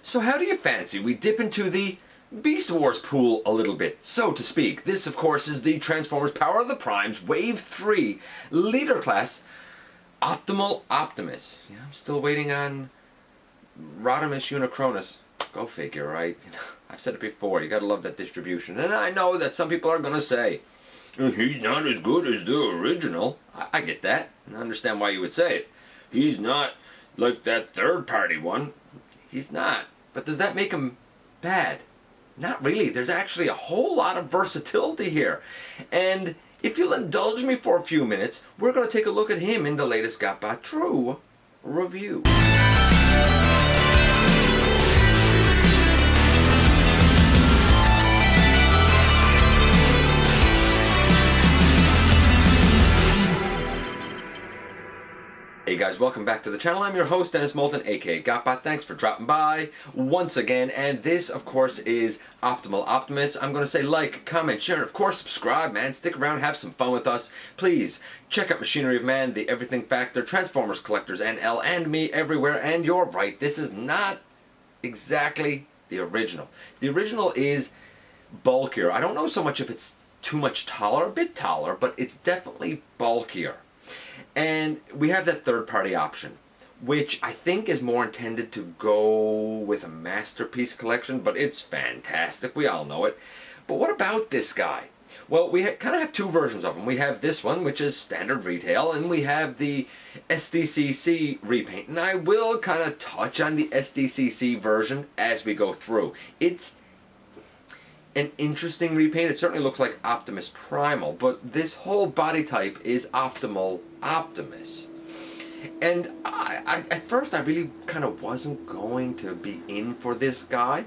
So how do you fancy we dip into the Beast Wars pool a little bit, so to speak? This, of course, is the Transformers Power of the Primes Wave 3 Leader Class Optimal Optimus. Yeah, I'm still waiting on Rodimus Unicronus. Go figure, right? I've said it before, you gotta love that distribution. And I know that some people are gonna say, he's not as good as the original. I get that, and I understand why you would say it. He's not like that third-party one. He's not. But does that make him bad? Not really. There's actually a whole lot of versatility here. And if you'll indulge me for a few minutes, we're going to take a look at him in the latest GotBot True review. Hey guys, welcome back to the channel. I'm your host, Dennis Moulton, aka GotBot. Thanks for dropping by once again. And this, of course, is Optimal Optimus. I'm going to say like, comment, share, and of course, subscribe, man. Stick around, have some fun with us. Please, check out Machinery of Man, The Everything Factor, Transformers Collectors, NL, and me everywhere. And you're right, this is not exactly the original. The original is bulkier. I don't know so much if it's too much taller, a bit taller, but it's definitely bulkier. And we have that third-party option, which I think is more intended to go with a masterpiece collection, but it's fantastic. We all know it. But what about this guy? Well, we kind of have two versions of him. We have this one, which is standard retail, and we have the SDCC repaint. And I will kind of touch on the SDCC version as we go through. It's an interesting repaint. It certainly looks like Optimus Primal, but this whole body type is Optimal Optimus. And at first I really kind of wasn't going to be in for this guy,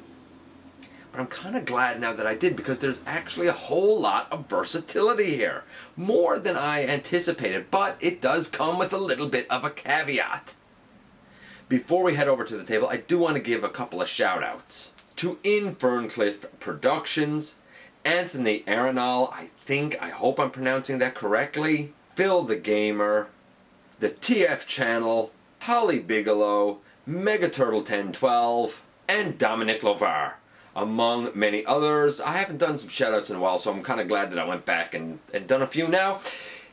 but I'm kind of glad now that I did, because there's actually a whole lot of versatility here. More than I anticipated, but it does come with a little bit of a caveat. Before we head over to the table, I do want to give a couple of shout outs to Inferncliff Productions, Anthony Arenal, I hope I'm pronouncing that correctly, Phil the Gamer, the TF Channel, Holly Bigelow, Megaturtle 1012, and Dominic Lovar, among many others. I haven't done some shoutouts in a while, so I'm kind of glad that I went back and done a few now.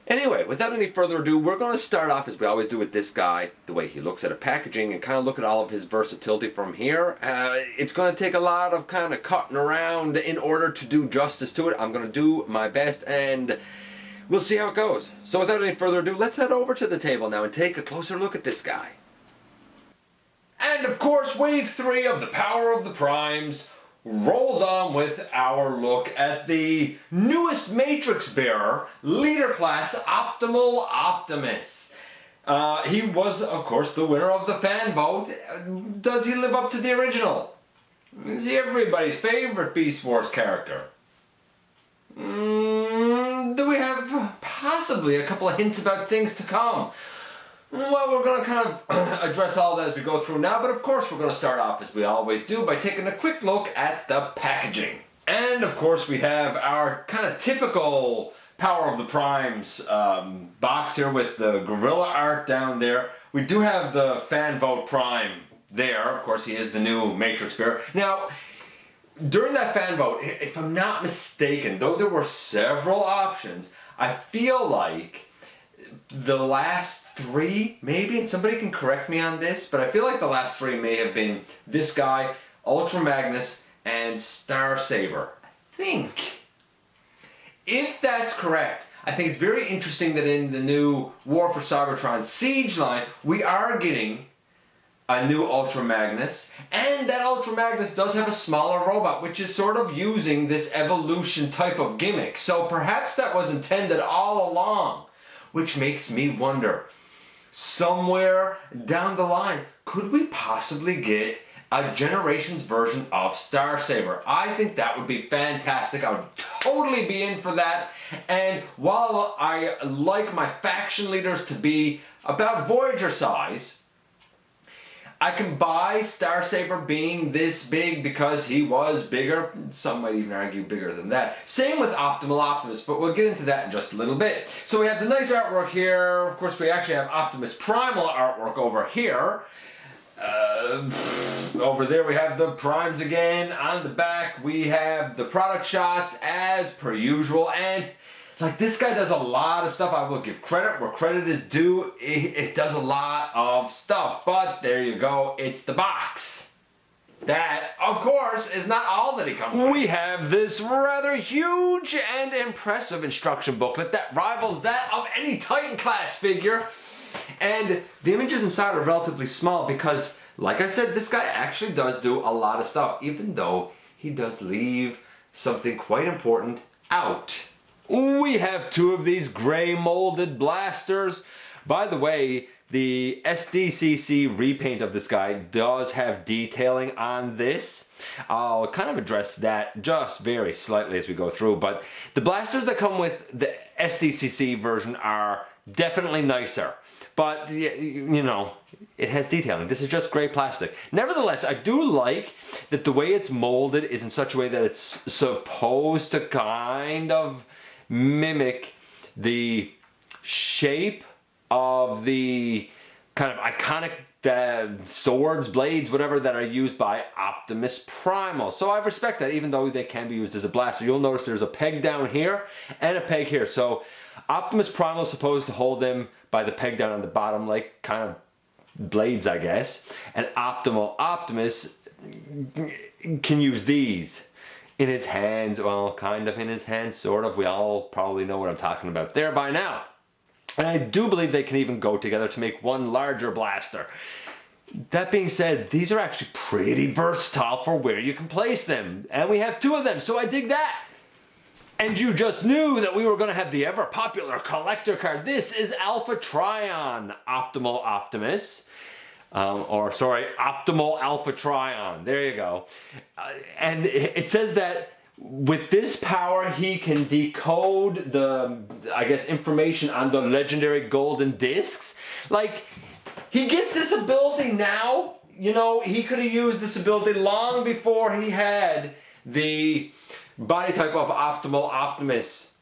Anyway, without any further ado, we're going to start off, as we always do with this guy, the way he looks at a packaging, and kind of look at all of his versatility from here. It's going to take a lot of kind of cutting around in order to do justice to it. I'm going to do my best, and we'll see how it goes. So without any further ado, let's head over to the table now and take a closer look at this guy. And of course, Wave 3 of the Power of the Primes rolls on with our look at the newest Matrix bearer, Leader Class Optimal Optimus. He was, of course, the winner of the fan vote. Does he live up to the original? Is he everybody's favorite Beast Wars character? Do we have possibly a couple of hints about things to come? Well, we're going to kind of address all that as we go through now, but of course we're going to start off, as we always do, by taking a quick look at the packaging. And of course we have our kind of typical Power of the Primes box here with the gorilla art down there. We do have the fan vote Prime there. Of course, he is the new Matrix bearer. Now, during that fan vote, if I'm not mistaken, though there were several options, I feel like the last three, maybe, and somebody can correct me on this, but I feel like the last three may have been this guy, Ultra Magnus, and Star Saber. I think. If that's correct, I think it's very interesting that in the new War for Cybertron Siege line, we are getting a new Ultra Magnus, and that Ultra Magnus does have a smaller robot, which is sort of using this evolution type of gimmick. So perhaps that was intended all along, which makes me wonder, somewhere down the line, could we possibly get a Generations version of Star Saber? I think that would be fantastic. I would totally be in for that. And while I like my faction leaders to be about Voyager size, I can buy Star Saber being this big because he was bigger. Some might even argue bigger than that. Same with Optimal Optimus, but we'll get into that in just a little bit. So we have the nice artwork here. Of course, we actually have Optimus Primal artwork over here. Over there we have the primes again. On the back we have the product shots as per usual. And like, this guy does a lot of stuff. I will give credit where credit is due. It does a lot of stuff. But there you go. It's the box. That, of course, is not all that he comes with. We have this rather huge and impressive instruction booklet that rivals that of any Titan class figure. And the images inside are relatively small because, like I said, this guy actually does do a lot of stuff, even though he does leave something quite important out. We have two of these gray molded blasters. By the way, the SDCC repaint of this guy does have detailing on this. I'll kind of address that just very slightly as we go through, but the blasters that come with the SDCC version are definitely nicer. But, you know, it has detailing. This is just gray plastic. Nevertheless, I do like that the way it's molded is in such a way that it's supposed to kind of mimic the shape of the kind of iconic swords, blades, whatever, that are used by Optimus Primal. So I respect that, even though they can be used as a blaster. You'll notice there's a peg down here and a peg here. So Optimus Primal is supposed to hold them by the peg down on the bottom, like kind of blades, I guess. And Optimal Optimus can use these in his hands. Well, kind of in his hands, sort of. We all probably know what I'm talking about there by now. And I do believe they can even go together to make one larger blaster. That being said, these are actually pretty versatile for where you can place them. And we have two of them, so I dig that. And you just knew that we were going to have the ever popular collector card. This is Alpha Trion Optimal Optimus. Optimal Alpha Trion. There you go. And it says that with this power, he can decode the, I guess, information on the legendary golden discs. Like, he gets this ability now. You know, he could have used this ability long before he had the body type of Optimal Optimus.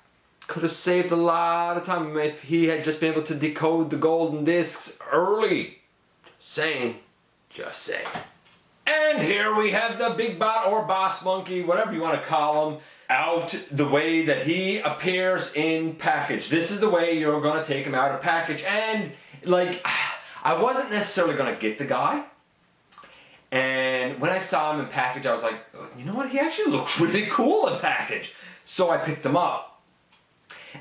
Could have saved a lot of time if he had just been able to decode the golden discs early. Just saying. And here we have the Big Bot or Boss Monkey, whatever you want to call him, out the way that he appears in package. This is the way you're going to take him out of package. And, like, I wasn't necessarily going to get the guy. And when I saw him in package, I was like, you know what? He actually looks really cool in package. So I picked him up.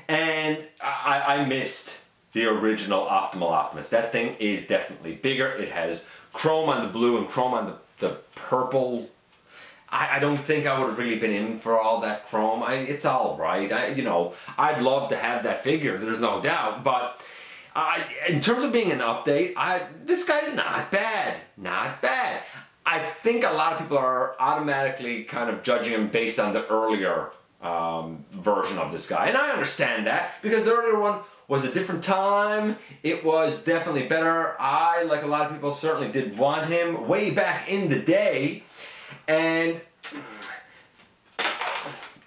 And I missed the original Optimal Optimus. That thing is definitely bigger. It has chrome on the blue and chrome on the purple. I don't think I would have really been in for all that chrome. It's all right. I'd love to have that figure. There's no doubt. But in terms of being an update, this guy's not bad. Not bad. I think a lot of people are automatically kind of judging him based on the earlier version of this guy. And I understand that, because the earlier one was a different time. It was definitely better. I, like a lot of people, certainly did want him way back in the day. And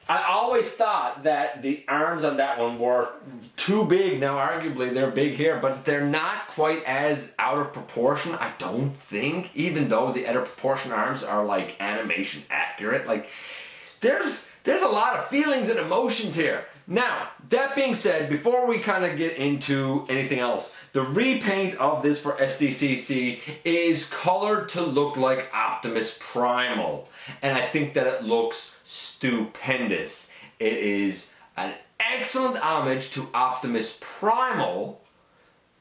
I always thought that the arms on that one were too big. Now, arguably, they're big here, but they're not quite as out of proportion, I don't think, even though the out of proportion arms are, like, animation accurate. Like, there's a lot of feelings and emotions here. Now, that being said, before we kind of get into anything else, the repaint of this for SDCC is colored to look like Optimus Primal. And I think that it looks stupendous. It is an excellent homage to Optimus Primal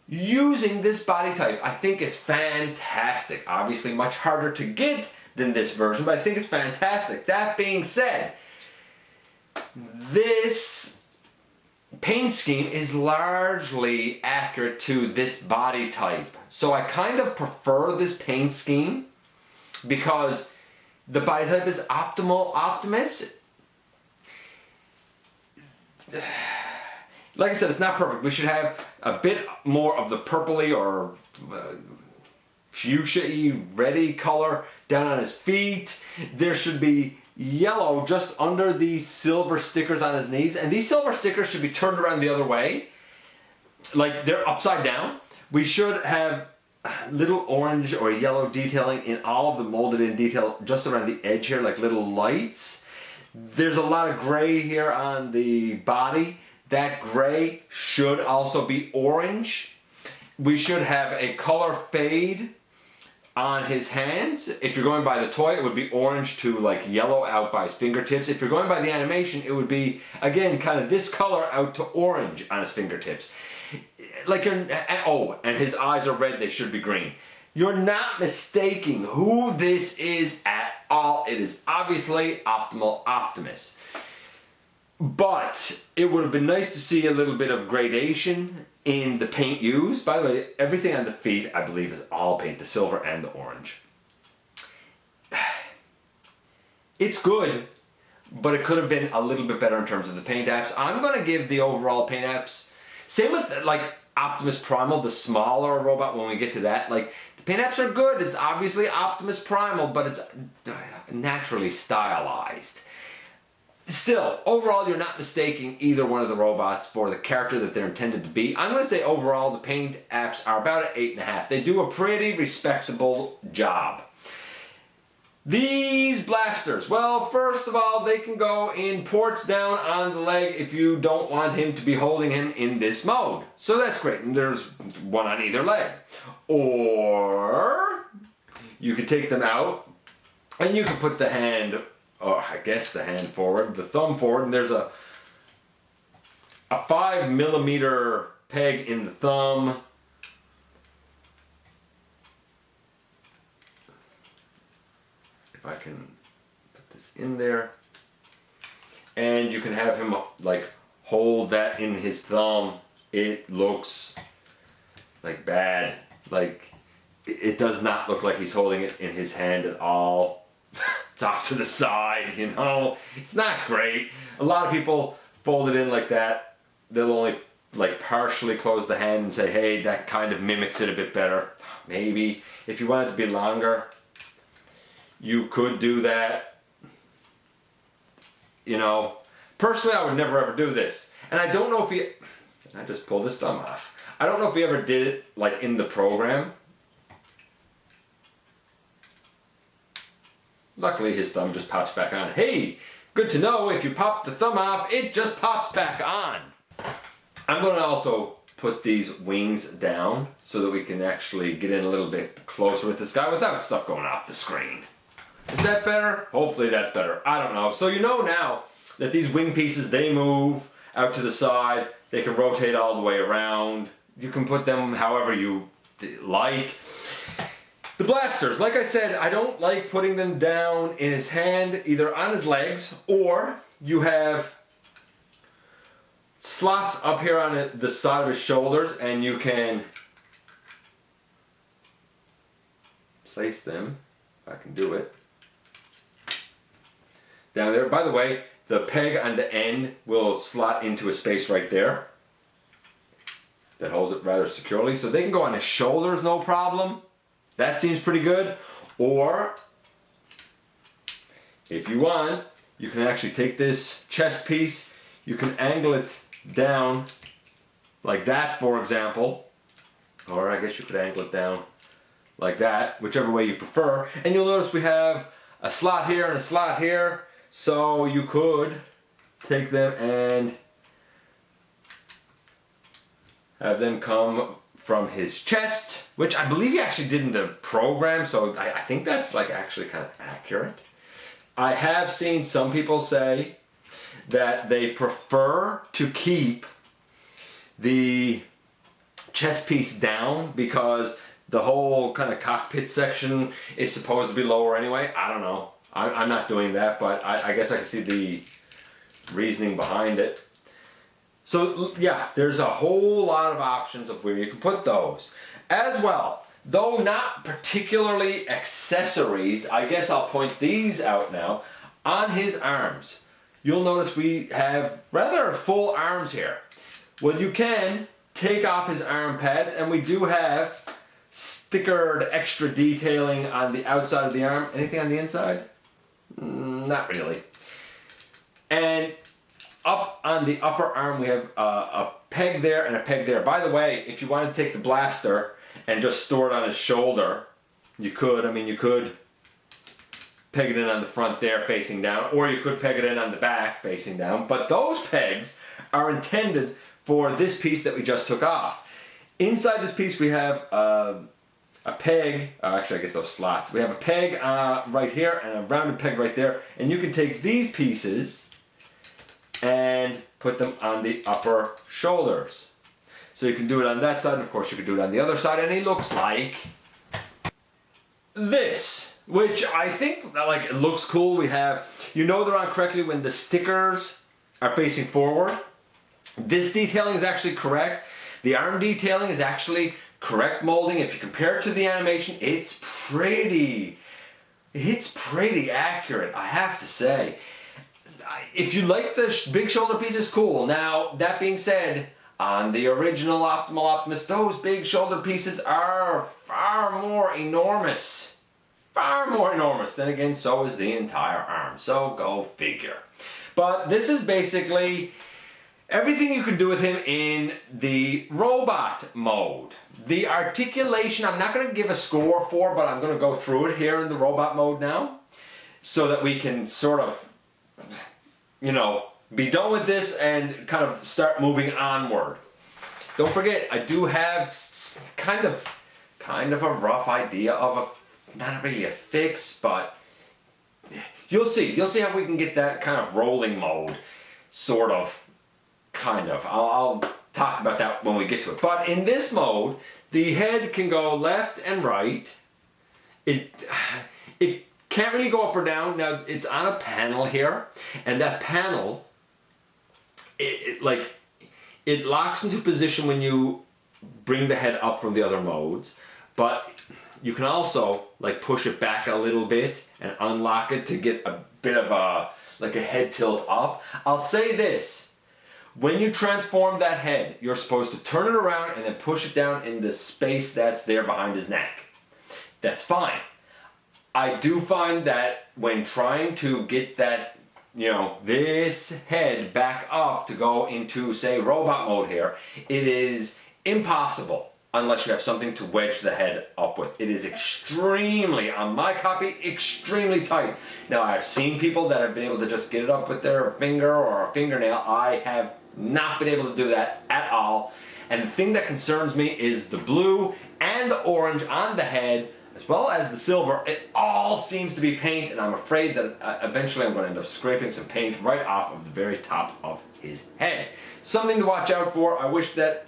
using this body type. I think it's fantastic. Obviously much harder to get than this version, but I think it's fantastic. That being said, this paint scheme is largely accurate to this body type. So I kind of prefer this paint scheme because the body type is Optimal Optimus. Like I said, it's not perfect. We should have a bit more of the purpley or fuchsia-y, reddy color down on his feet. There should be yellow just under these silver stickers on his knees, and these silver stickers should be turned around the other way, like they're upside down. We should have little orange or yellow detailing in all of the molded in detail just around the edge here, like little lights. There's a lot of gray here on the body. That gray should also be orange. We should have a color fade on his hands. If you're going by the toy, it would be orange to like yellow out by his fingertips. If you're going by the animation, it would be, again, kind of this color out to orange on his fingertips. Like oh, and his eyes are red, they should be green. You're not mistaking who this is at all. It is obviously Optimal Optimus. But it would have been nice to see a little bit of gradation in the paint used. By the way, everything on the feet, I believe, is all paint, the silver and the orange. It's good, but it could have been a little bit better in terms of the paint apps. I'm going to give the overall paint apps, same with like Optimus Primal, the smaller robot, when we get to that. Like, the paint apps are good. It's obviously Optimus Primal, but it's naturally stylized. Still, overall, you're not mistaking either one of the robots for the character that they're intended to be. I'm going to say overall, the paint apps are about an 8.5. They do a pretty respectable job. These blasters, well, first of all, they can go in ports down on the leg if you don't want him to be holding him in this mode. So that's great, and there's one on either leg. Or you could take them out, and you can put the hand, or I guess the hand forward, the thumb forward, and there's a 5mm peg in the thumb. If I can put this in there. And you can have him like hold that in his thumb. It looks like bad. Like, it does not look like he's holding it in his hand at all. It's off to the side, you know. It's not great. A lot of people fold it in like that. They'll only like partially close the hand and say, hey, that kind of mimics it a bit better. Maybe. If you want it to be longer, you could do that. You know, personally, I would never ever do this. And I don't know if he, I just pulled his thumb off. I don't know if he ever did it like in the program. Luckily, his thumb just pops back on. Hey, good to know, if you pop the thumb off, it just pops back on. I'm going to also put these wings down so that we can actually get in a little bit closer with this guy without stuff going off the screen. Is that better? Hopefully that's better. I don't know. So you know now that these wing pieces, they move out to the side. They can rotate all the way around. You can put them however you like. The blasters, like I said, I don't like putting them down in his hand, either on his legs, or you have slots up here on the side of his shoulders, and you can place them, if I can do it, down there. By the way, the peg on the end will slot into a space right there that holds it rather securely, so they can go on his shoulders, no problem. That seems pretty good. Or, if you want, you can actually take this chest piece, you can angle it down like that, for example. Or I guess you could angle it down like that, whichever way you prefer. And you'll notice we have a slot here and a slot here. So you could take them and have them come from his chest, which I believe he actually did in the program, so I think that's like actually kind of accurate. I have seen some people say that they prefer to keep the chest piece down because the whole kind of cockpit section is supposed to be lower anyway. I don't know. I'm not doing that, but I guess I can see the reasoning behind it. So yeah, there's a whole lot of options of where you can put those. As well, though not particularly accessories, I guess I'll point these out now. On his arms, you'll notice we have rather full arms here. Well, you can take off his arm pads, and we do have stickered extra detailing on the outside of the arm. Anything on the inside? Not really. And up on the upper arm we have a peg there and a peg there. By the way, if you want to take the blaster and just store it on his shoulder. You could, I mean, you could peg it in on the front there facing down, or you could peg it in on the back facing down, but those pegs are intended for this piece that we just took off. Inside this piece we have a peg, actually I guess those slots. We have a peg right here and a rounded peg right there, and you can take these pieces and put them on the upper shoulders. So you can do it on that side, and of course you can do it on the other side, and he looks like this, which I think like it looks cool. We have, you know they're on correctly when the stickers are facing forward. This detailing is actually correct. The arm detailing is actually correct molding. If you compare it to the animation, it's pretty accurate, I have to say. If you like the big shoulder pieces, cool. Now, that being said, on the original Optimal Optimus, those big shoulder pieces are far more enormous. Far more enormous. Then again, so is the entire arm. So go figure. But this is basically everything you can do with him in the robot mode. The articulation, I'm not going to give a score for, but I'm going to go through it here in the robot mode now, so that we can sort of, you know, be done with this and kind of start moving onward. Don't forget, I do have kind of a rough idea of a, not really a fix, but you'll see how we can get that kind of rolling mode, sort of, kind of. I'll talk about that when we get to it. But in this mode, the head can go left and right. It can't really go up or down. Now, it's on a panel here, and that panel, it locks into position when you bring the head up from the other modes, but you can also like push it back a little bit and unlock it to get a bit of a head tilt up. I'll say this. When you transform that head, you're supposed to turn it around and then push it down in the space that's there behind his neck. That's fine. I do find that when trying to get that, you know, this head back up to go into, say, robot mode here, it is impossible unless you have something to wedge the head up with. It is extremely, on my copy, extremely tight. Now, I've seen people that have been able to just get it up with their finger or a fingernail. I have not been able to do that at all. And the thing that concerns me is the blue and the orange on the head, as well as the silver. It all seems to be paint, and I'm afraid that eventually I'm going to end up scraping some paint right off of the very top of his head. Something to watch out for. I wish that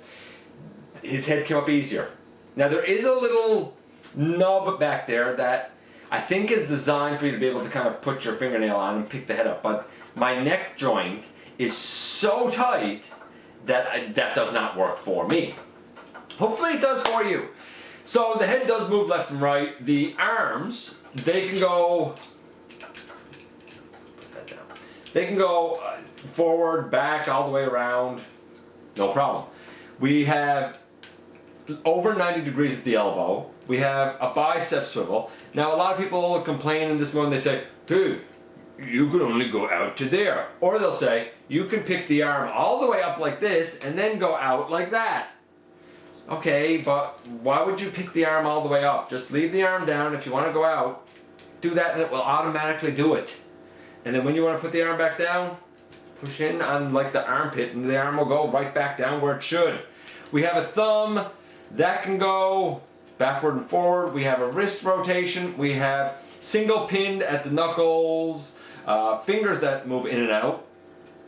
his head came up easier. Now, there is a little nub back there that I think is designed for you to be able to kind of put your fingernail on and pick the head up, but my neck joint is so tight that that does not work for me. Hopefully it does for you. So the head does move left and right. The arms, they can go, put that down. They can go forward, back, all the way around, no problem. We have over 90 degrees at the elbow. We have a bicep swivel. Now, a lot of people complain in this mode and they say, dude, you could only go out to there. Or they'll say, you can pick the arm all the way up like this and then go out like that. Okay, but why would you pick the arm all the way up? Just leave the arm down. If you want to go out, do that and it will automatically do it. And then when you want to put the arm back down, push in on like the armpit and the arm will go right back down where it should. We have a thumb that can go backward and forward. We have a wrist rotation. We have single pinned at the knuckles, fingers that move in and out.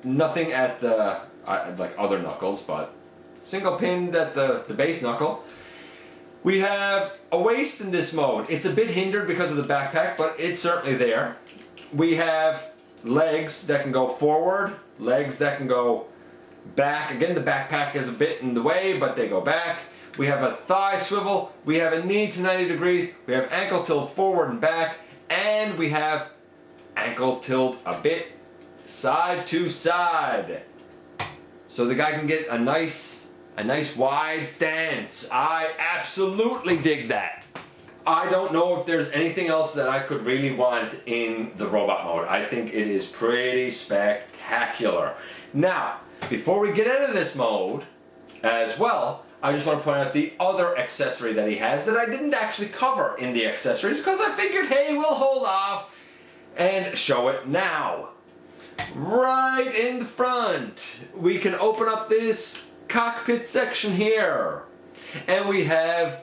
Nothing at the like other knuckles, but single pinned at the base knuckle. We have a waist in this mode. It's a bit hindered because of the backpack, but it's certainly there. We have legs that can go forward, legs that can go back. Again, the backpack is a bit in the way, but they go back. We have a thigh swivel. We have a knee to 90 degrees. We have ankle tilt forward and back. And we have ankle tilt a bit side to side. So the guy can get a nice wide stance. I absolutely dig that. I don't know if there's anything else that I could really want in the robot mode. I think it is pretty spectacular. Now, before we get into this mode as well, I just want to point out the other accessory that he has that I didn't actually cover in the accessories because I figured, hey, we'll hold off and show it now. Right in the front, we can open up this cockpit section here, and we have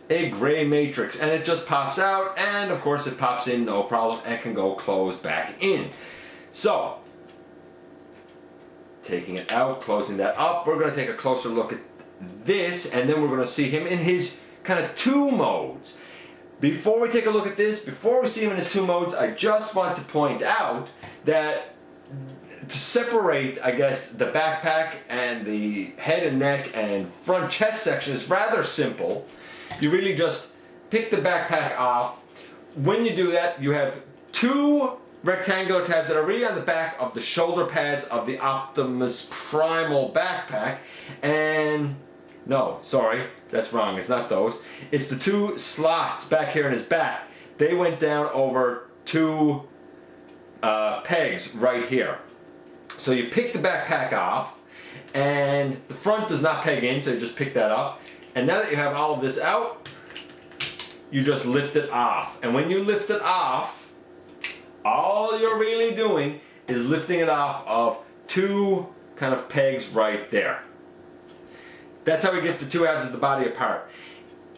a gray matrix, and it just pops out, and of course it pops in no problem and can go closed back in. So, taking it out, closing that up, we're going to take a closer look at this, and then we're going to see him in his kind of two modes. Before we take a look at this, before we see him in his two modes, I just want to point out that to separate, I guess, the backpack and the head and neck and front chest section is rather simple. You really just pick the backpack off. When you do that, you have two rectangular tabs that are really on the back of the shoulder pads of the Optimus Primal backpack, and no, sorry, that's wrong, it's not those. It's the two slots back here in his back. They went down over two pegs right here. So you pick the backpack off, and the front does not peg in, so you just pick that up. And now that you have all of this out, you just lift it off. And when you lift it off, all you're really doing is lifting it off of two kind of pegs right there. That's how we get the two halves of the body apart.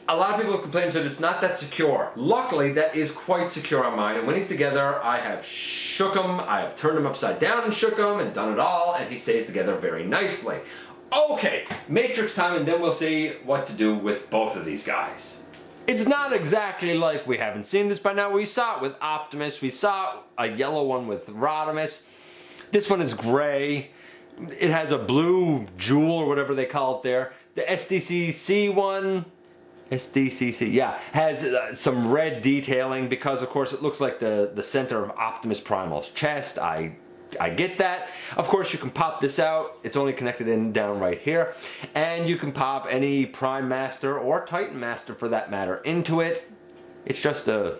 A lot of people have complained that it's not that secure. Luckily, that is quite secure on mine, and when he's together, I have shook him, I have turned him upside down and shook him, and done it all, and he stays together very nicely. Okay, Matrix time, and then we'll see what to do with both of these guys. It's not exactly like we haven't seen this by now. We saw it with Optimus, we saw a yellow one with Rodimus. This one is gray. It has a blue jewel or whatever they call it there. The SDCC one, SDCC, yeah, has some red detailing because of course it looks like the center of Optimus Primal's chest. I get that. Of course you can pop this out. It's only connected in down right here. And you can pop any Prime Master or Titan Master for that matter into it. It's just a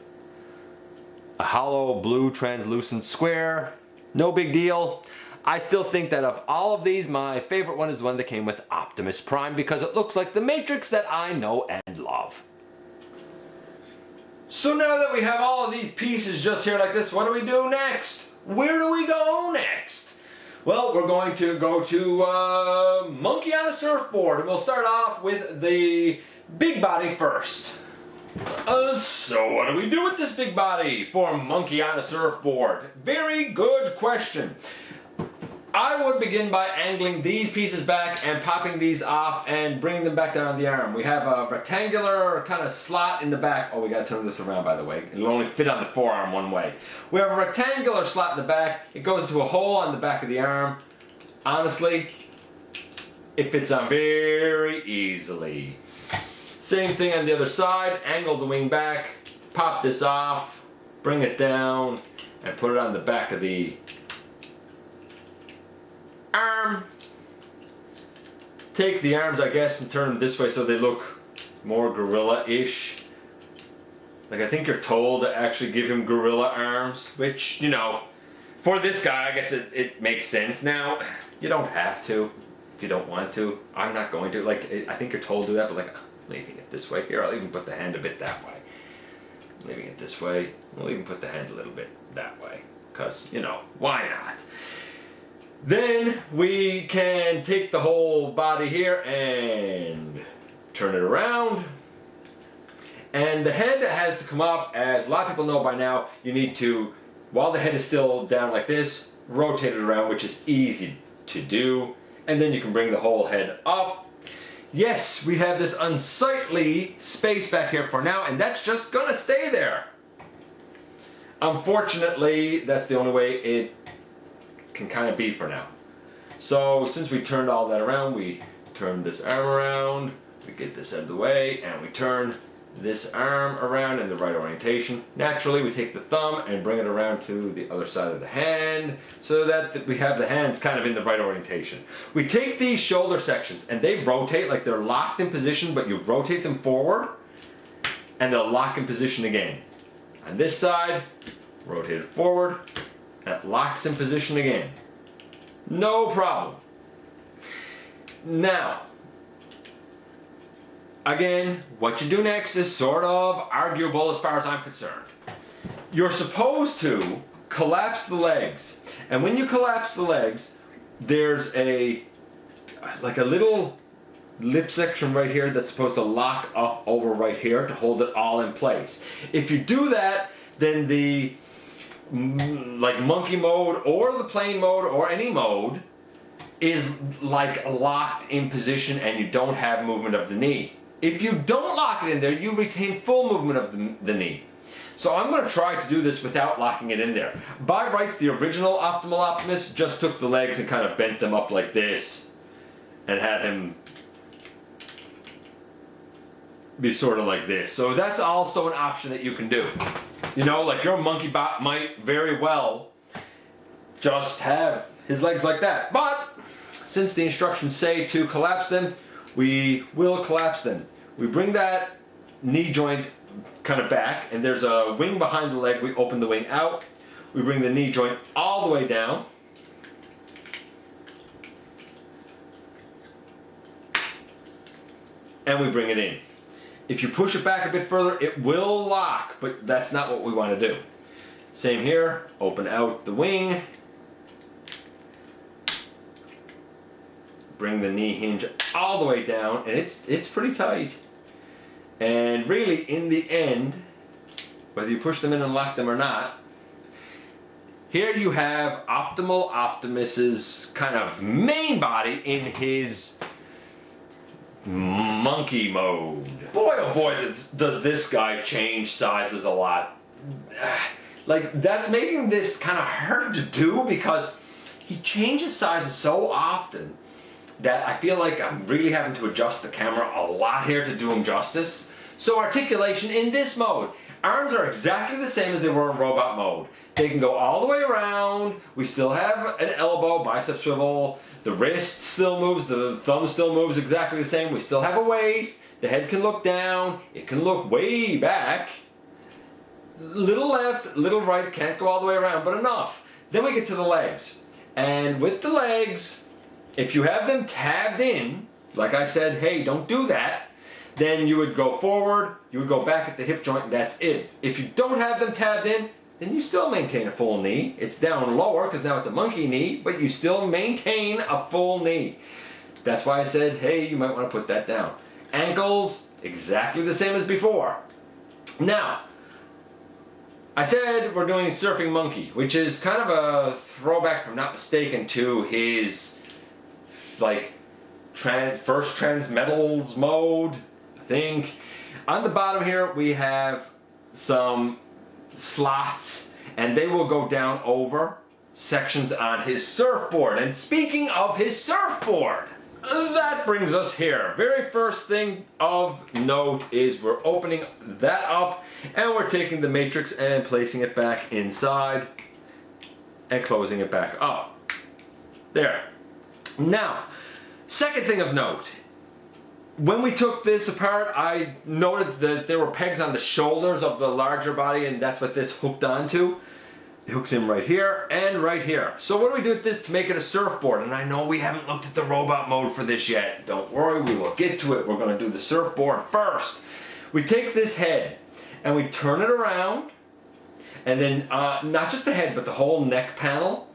hollow blue translucent square. No big deal. I still think that of all of these, my favorite one is the one that came with Optimus Prime because it looks like the Matrix that I know and love. So now that we have all of these pieces just here like this, what do we do next? Where do we go next? Well, we're going to go to Monkey on a Surfboard, and we'll start off with the big body first. So what do we do with this big body for Monkey on a Surfboard? Very good question. I would begin by angling these pieces back and popping these off and bringing them back down on the arm. We have a rectangular kind of slot in the back. Oh, we gotta turn this around, by the way. It'll only fit on the forearm one way. We have a rectangular slot in the back. It goes into a hole on the back of the arm. Honestly, it fits on very easily. Same thing on the other side. Angle the wing back, pop this off, bring it down, and put it on the back of the arm. Take the arms, I guess, and turn them this way so they look more gorilla-ish. Like, I think you're told to actually give him gorilla arms, which, you know, for this guy, I guess it makes sense. Now, you don't have to if you don't want to. I'm not going to. Like, I think you're told to do that, but like, I'm leaving it this way. Here, I'll even put the hand a bit that way. Leaving it this way. We'll even put the hand a little bit that way. Because, you know, why not? Then we can take the whole body here and turn it around. And the head has to come up. As a lot of people know by now, you need to, while the head is still down like this, rotate it around, which is easy to do. And then you can bring the whole head up. Yes, we have this unsightly space back here for now, and that's just gonna stay there. Unfortunately, that's the only way it can kind of be for now. So since we turned all that around, we turn this arm around, we get this out of the way, and we turn this arm around in the right orientation. Naturally, we take the thumb and bring it around to the other side of the hand so that we have the hands kind of in the right orientation. We take these shoulder sections and they rotate like they're locked in position, but you rotate them forward and they'll lock in position again. On this side, rotate it forward, and it locks in position again. No problem. Now, Again, what you do next is sort of arguable as far as I'm concerned. You're supposed to collapse the legs. And when you collapse the legs, there's like a little lip section right here that's supposed to lock up over right here to hold it all in place. If you do that, then the like monkey mode or the plane mode or any mode is like locked in position and you don't have movement of the knee. If you don't lock it in there, you retain full movement of the knee. So I'm going to try to do this without locking it in there. By rights, the original Optimal Optimus just took the legs and kind of bent them up like this and had him be sort of like this. So that's also an option that you can do. You know, like your monkey bot might very well just have his legs like that. But since the instructions say to collapse them, we will collapse them. We bring that knee joint kind of back, and there's a wing behind the leg. We open the wing out. We bring the knee joint all the way down. And we bring it in. If you push it back a bit further, it will lock, but that's not what we want to do. Same here, open out the wing. Bring the knee hinge all the way down, and it's pretty tight. And really, in the end, whether you push them in and lock them or not, here you have Optimal Optimus's kind of main body in his monkey mode. Boy, oh boy, does this guy change sizes a lot. Like, that's making this kind of hard to do because he changes sizes so often that I feel like I'm really having to adjust the camera a lot here to do him justice. So articulation in this mode. Arms are exactly the same as they were in robot mode. They can go all the way around. We still have an elbow, bicep swivel. The wrist still moves, the thumb still moves exactly the same. We still have a waist. The head can look down. It can look way back. Little left, little right, can't go all the way around, but enough. Then we get to the legs. And with the legs, if you have them tabbed in, like I said, hey, don't do that, then you would go forward, you would go back at the hip joint, and that's it. If you don't have them tabbed in, then you still maintain a full knee. It's down lower because now it's a monkey knee, but you still maintain a full knee. That's why I said, hey, you might want to put that down. Ankles, exactly the same as before. Now, I said we're doing Surfing Monkey, which is kind of a throwback, if I'm not mistaken, to his like first Transmetals mode, I think. On the bottom here we have some slots, and they will go down over sections on his surfboard. And speaking of his surfboard, that brings us here. Very first thing of note is we're opening that up and we're taking the matrix and placing it back inside and closing it back up. There. Now, second thing of note, when we took this apart, I noted that there were pegs on the shoulders of the larger body, and that's what this hooked onto. It hooks in right here and right here. So what do we do with this to make it a surfboard? And I know we haven't looked at the robot mode for this yet. Don't worry, we will get to it. We're going to do the surfboard first. We take this head and we turn it around, and then not just the head, but the whole neck panel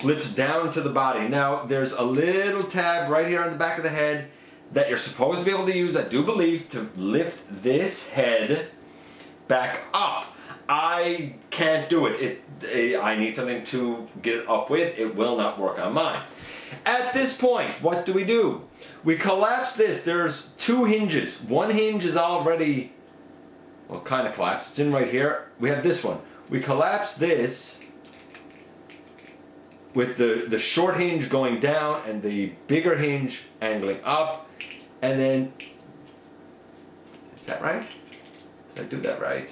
lifts down into the body. Now there's a little tab right here on the back of the head that you're supposed to be able to use, I do believe, to lift this head back up. I can't do it. I need something to get it up with. It will not work on mine. At this point, what do? We collapse this. There's two hinges. One hinge is already, well, kind of collapsed. It's in right here. We have this one. We collapse this with the short hinge going down and the bigger hinge angling up. And then, is that right? Did I do that right?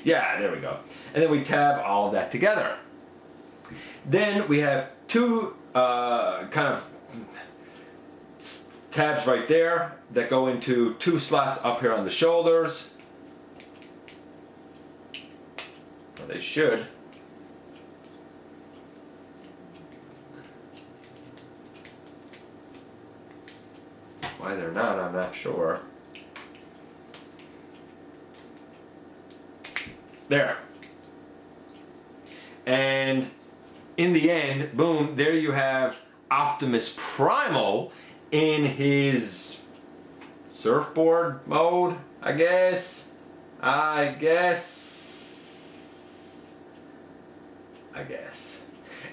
Yeah, there we go. And then we tab all of that together. Then we have two kind of tabs right there that go into two slots up here on the shoulders. Well, they should. Why they're not, I'm not sure. There. And in the end, boom, there you have Optimus Primal in his surfboard mode, I guess.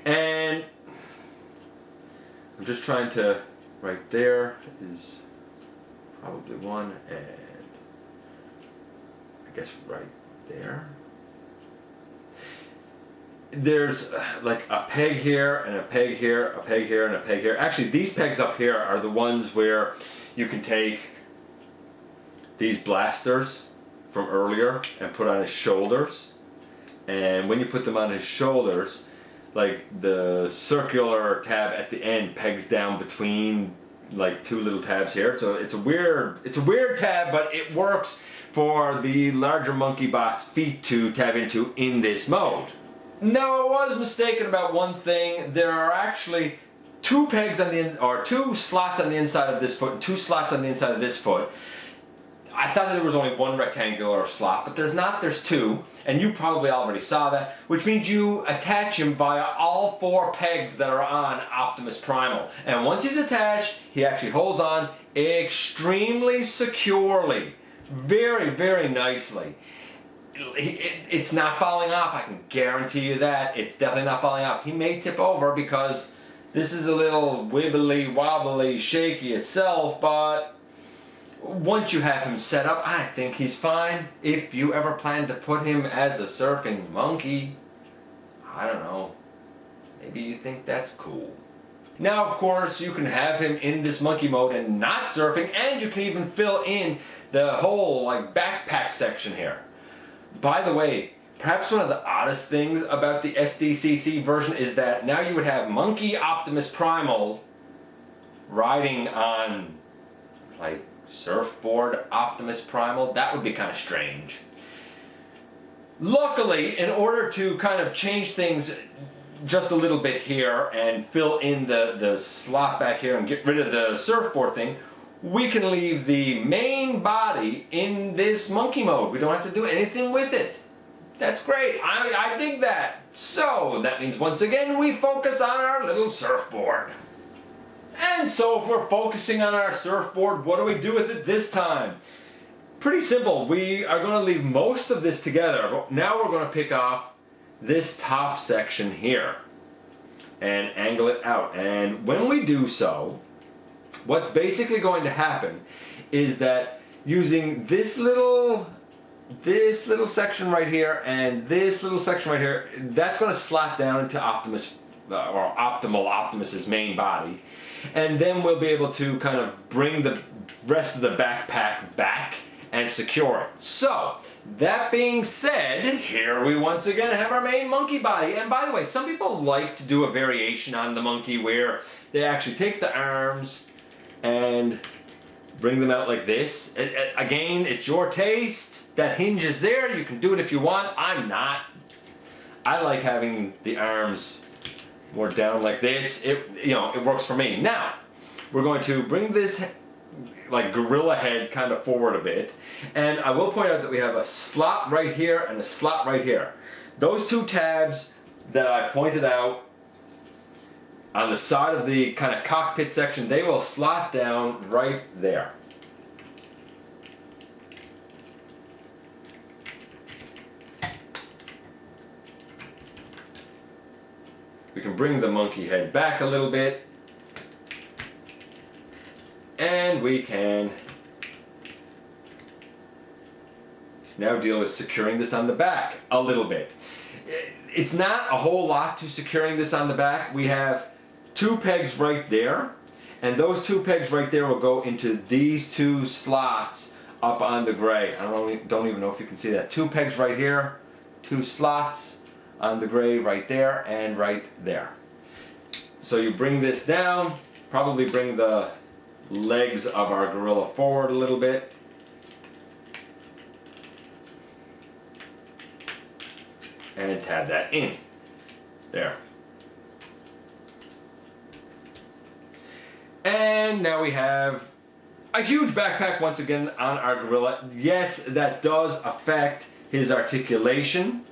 And I'm just trying to, right there is probably one, and I guess right there. There's like a peg here, and a peg here, a peg here, and a peg here. Actually, these pegs up here are the ones where you can take these blasters from earlier and put on his shoulders. And when you put them on his shoulders, like the circular tab at the end pegs down between like two little tabs here. So it's a weird tab, but it works for the larger monkey bot's feet to tab into in this mode. Now, I was mistaken about one thing. There are actually two pegs on the or two slots on the inside of this foot and two slots on the inside of this foot. I thought that there was only one rectangular slot, but there's not, there's two, and you probably already saw that, which means you attach him via all four pegs that are on Optimus Primal. And once he's attached, he actually holds on extremely securely, very, very nicely. It's not falling off, I can guarantee you that. It's definitely not falling off. He may tip over because this is a little wibbly, wobbly, shaky itself, but once you have him set up, I think he's fine. If you ever plan to put him as a surfing monkey, I don't know, maybe you think that's cool. Now, of course, you can have him in this monkey mode and not surfing, and you can even fill in the whole like backpack section here. By the way, perhaps one of the oddest things about the SDCC version is that now you would have Monkey Optimus Primal riding on like Surfboard Optimus Primal. That would be kind of strange. Luckily, in order to kind of change things just a little bit here and fill in the slot back here and get rid of the surfboard thing, we can leave the main body in this monkey mode. We don't have to do anything with it. That's great. I dig that. So that means once again we focus on our little surfboard. And so if we're focusing on our surfboard, what do we do with it this time? Pretty simple. We are going to leave most of this together, but now we're going to pick off this top section here and angle it out. And when we do so, what's basically going to happen is that using this little section right here and this little section right here, that's going to slot down into Optimus or Optimal Optimus's main body. And then we'll be able to kind of bring the rest of the backpack back and secure it. So, that being said, here we once again have our main monkey body. And by the way, some people like to do a variation on the monkey where they actually take the arms and bring them out like this. Again, it's your taste. That hinge is there. You can do it if you want. I'm not. I like having the arms more down like this. It works for me. Now, we're going to bring this like gorilla head kind of forward a bit, and I will point out that we have a slot right here and a slot right here. Those two tabs that I pointed out on the side of the kind of cockpit section, they will slot down right there. We can bring the monkey head back a little bit, and we can now deal with securing this on the back a little bit. It's not a whole lot to securing this on the back. We have two pegs right there, and those two pegs right there will go into these two slots up on the gray. I don't even know if you can see that. Two pegs right here, two slots on the gray right there and right there. So you bring this down, probably bring the legs of our gorilla forward a little bit. And tab that in. There. And now we have A huge backpack once again on our gorilla. Yes, that does affect his articulation.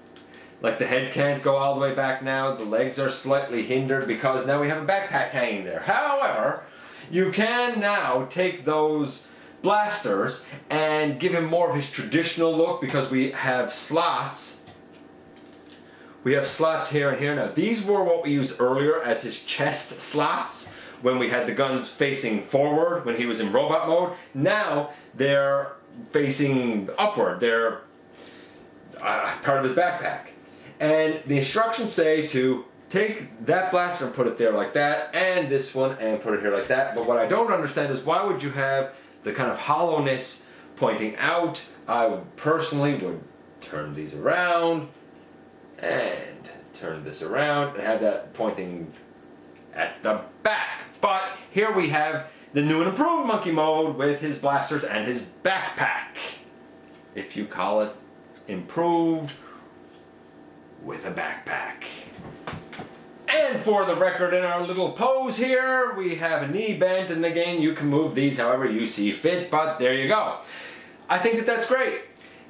Like the head can't go all the way back now. The legs are slightly hindered because now we have a backpack hanging there. However, you can now take those blasters and give him more of his traditional look because we have slots. We have slots here and here. Now these were what we used earlier as his chest slots when we had the guns facing forward when he was in robot mode. Now they're facing upward. They're part of his backpack. And the instructions say to take that blaster and put it there like that, and this one and put it here like that. But what I don't understand is why would you have the kind of hollowness pointing out? I personally would turn these around and turn this around and have that pointing at the back. But here we have the new and improved monkey mode with his blasters and his backpack. If you call it improved with a backpack. And for the record, in our little pose here, we have a knee bent, and again, you can move these however you see fit, but there you go. I think that that's great.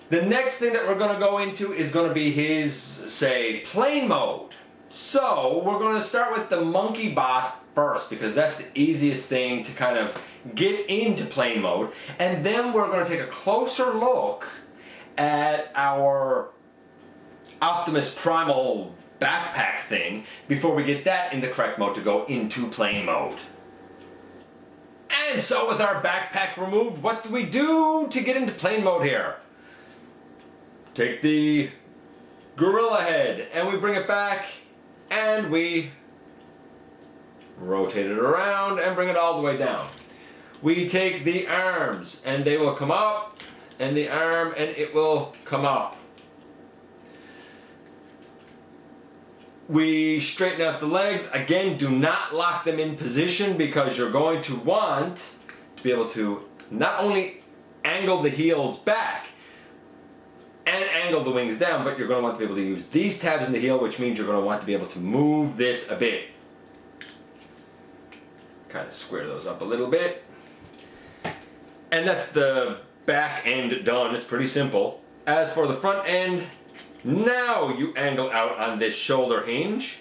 The next thing that we're going to go into is going to be his, say, plane mode. So, we're going to start with the monkey bot first, because that's the easiest thing to kind of get into plane mode, and then we're going to take a closer look at our Optimus Primal backpack thing before we get that in the correct mode to go into plane mode. And so with our backpack removed, what do we do to get into plane mode here? Take the gorilla head and we bring it back and we rotate it around and bring it all the way down. We take the arms and they will come up, and the arm and it will come up. We straighten out the legs. Again, do not lock them in position because you're going to want to be able to not only angle the heels back and angle the wings down, but you're going to want to be able to use these tabs in the heel, which means you're going to want to be able to move this a bit. Kind of square those up a little bit. And that's the back end done. It's pretty simple. As for the front end, now you angle out on this shoulder hinge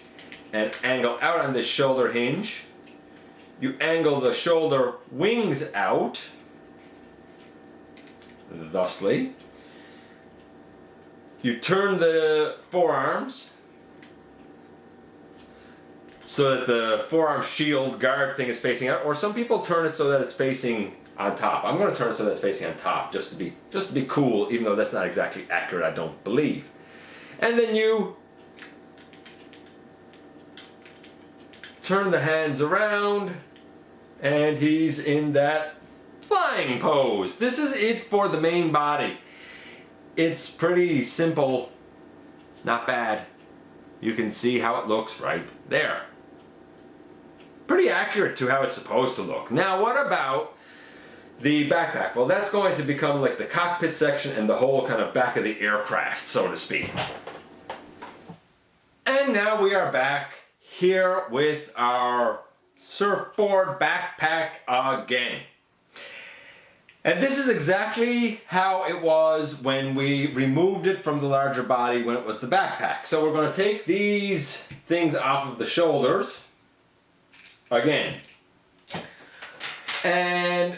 and angle out on this shoulder hinge. You angle the shoulder wings out, thusly. You turn the forearms so that the forearm shield guard thing is facing out, or some people turn it so that it's facing on top. I'm going to turn it so that it's facing on top just to be cool, even though that's not exactly accurate, I don't believe. And then you turn the hands around and he's in that flying pose. This is it for the main body. It's pretty simple. It's not bad. You can see how it looks right there. Pretty accurate to how it's supposed to look. Now what about the backpack? Well, that's going to become like the cockpit section and the whole kind of back of the aircraft, so to speak. And now we are back here with our surfboard backpack again. And this is exactly how it was when we removed it from the larger body when it was the backpack. So we're going to take these things off of the shoulders again. And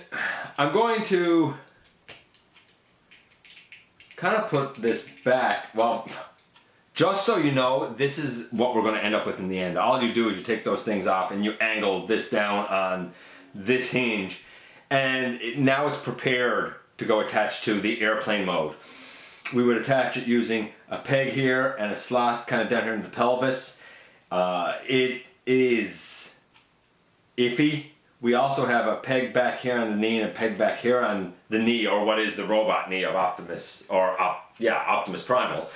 I'm going to kind of put this back. Well, just so you know, this is what we're going to end up with in the end. All you do is you take those things off and you angle this down on this hinge. And now it's prepared to go attached to the airplane mode. We would attach it using a peg here and a slot kind of down here in the pelvis. It is iffy. We also have a peg back here on the knee and a peg back here on the knee, or what is the robot knee of Optimus, or Optimus Primal.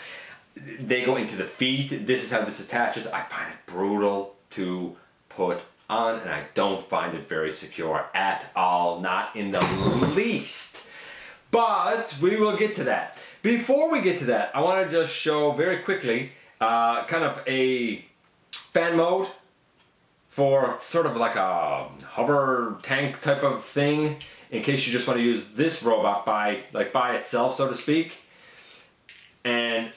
They go into the feet. This is how this attaches. I find it brutal to put on, and I don't find it very secure at all, not in the least. But we will get to that. Before we get to that, I want to just show very quickly kind of a fan mode for sort of like a hover tank type of thing, in case you just want to use this robot by itself, so to speak. And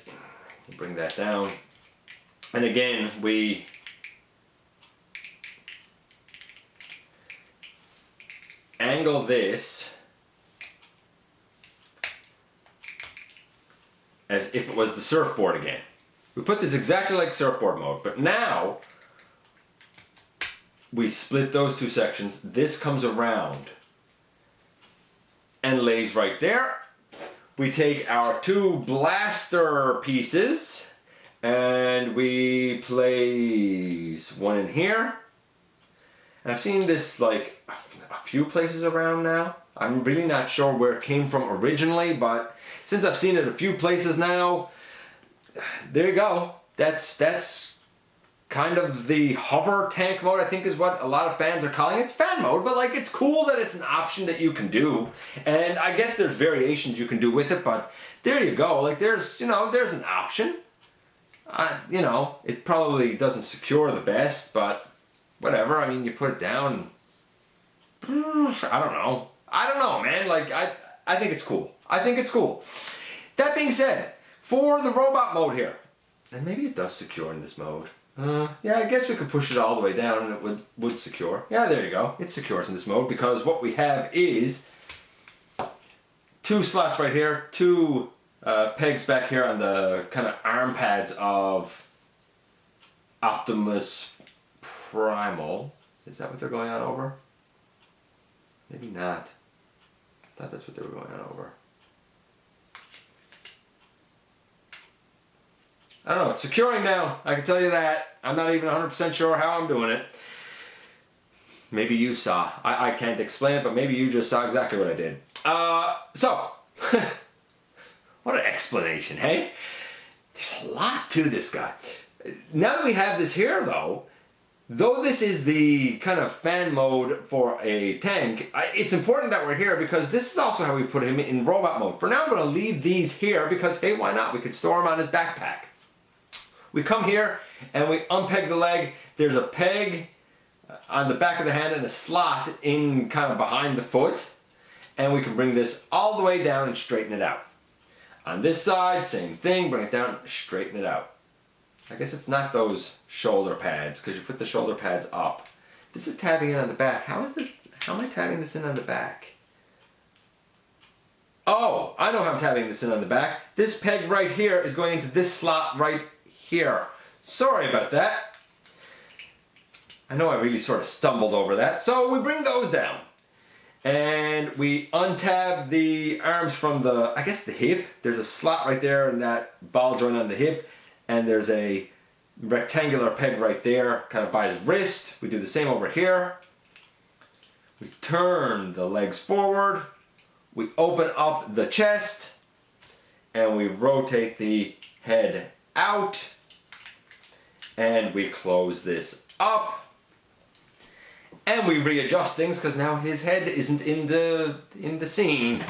bring that down. And again, we angle this as if it was the surfboard again. We put this exactly like surfboard mode, but now we split those two sections. This comes around and lays right there. We take our two blaster pieces and we place one in here. And I've seen this like a few places around now. I'm really not sure where it came from originally, but since I've seen it a few places now, there you go. That's kind of the hover tank mode, I think is what a lot of fans are calling it. It's fan mode, but like it's cool that it's an option that you can do. And I guess there's variations you can do with it, but there you go. Like there's, you know, there's an option. You know, it probably doesn't secure the best, but whatever. I mean, you put it down. I don't know, man. Like I think it's cool. I think it's cool. That being said, for the robot mode here, and maybe it does secure in this mode. Yeah, I guess we could push it all the way down and it would secure. Yeah, there you go. It secures in this mode because what we have is two slots right here, two pegs back here on the kind of arm pads of Optimus Primal. Is that what they're going on over? Maybe not. I thought that's what they were going on over. I don't know, it's securing now, I can tell you that. I'm not even 100% sure how I'm doing it. Maybe you saw. I can't explain it, but maybe you just saw exactly what I did. So, what an explanation, hey? There's a lot to this guy. Now that we have this here, though this is the kind of fan mode for a tank, it's important that we're here because this is also how we put him in robot mode. For now, I'm going to leave these here because, hey, why not? We could store him on his backpack. We come here and we unpeg the leg. There's a peg on the back of the hand and a slot in kind of behind the foot. And we can bring this all the way down and straighten it out. On this side, same thing, bring it down, straighten it out. I guess it's not those shoulder pads because you put the shoulder pads up. This is tabbing in on the back. How am I tabbing this in on the back? Oh, I know how I'm tabbing this in on the back. This peg right here is going into this slot right here. Sorry about that. I know I really sort of stumbled over that. So we bring those down. And we untab the arms from the, I guess the hip. There's a slot right there in that ball joint on the hip. And there's a rectangular peg right there, kind of by his wrist. We do the same over here. We turn the legs forward. We open up the chest. And we rotate the head out. And we close this up. And we readjust things because now his head isn't in the scene.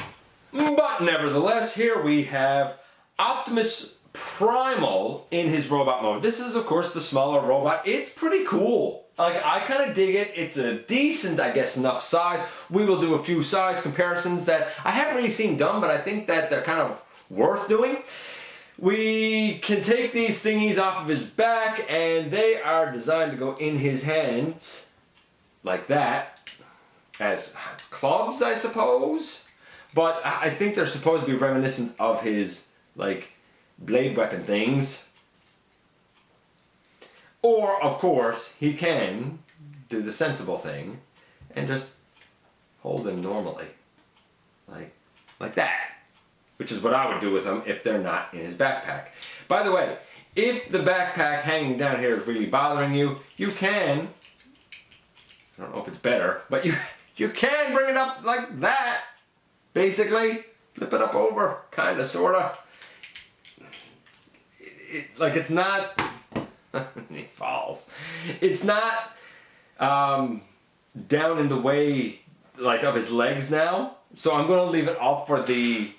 But nevertheless, here we have Optimus Primal in his robot mode. This is, of course, the smaller robot. It's pretty cool. Like, I kind of dig it. It's a decent, I guess, enough size. We will do a few size comparisons that I haven't really seen done, but I think that they're kind of worth doing. We can take these thingies off of his back, and they are designed to go in his hands like that, as clubs, I suppose. But I think they're supposed to be reminiscent of his, like, blade weapon things. Or, of course, he can do the sensible thing and just hold them normally. Like that. Which is what I would do with them if they're not in his backpack. By the way, if the backpack hanging down here is really bothering you, you can, I don't know if it's better, but you can bring it up like that. Basically, flip it up over, kinda, sorta. Like it's not, he falls. It's not down in the way like of his legs now. So I'm gonna leave it up for the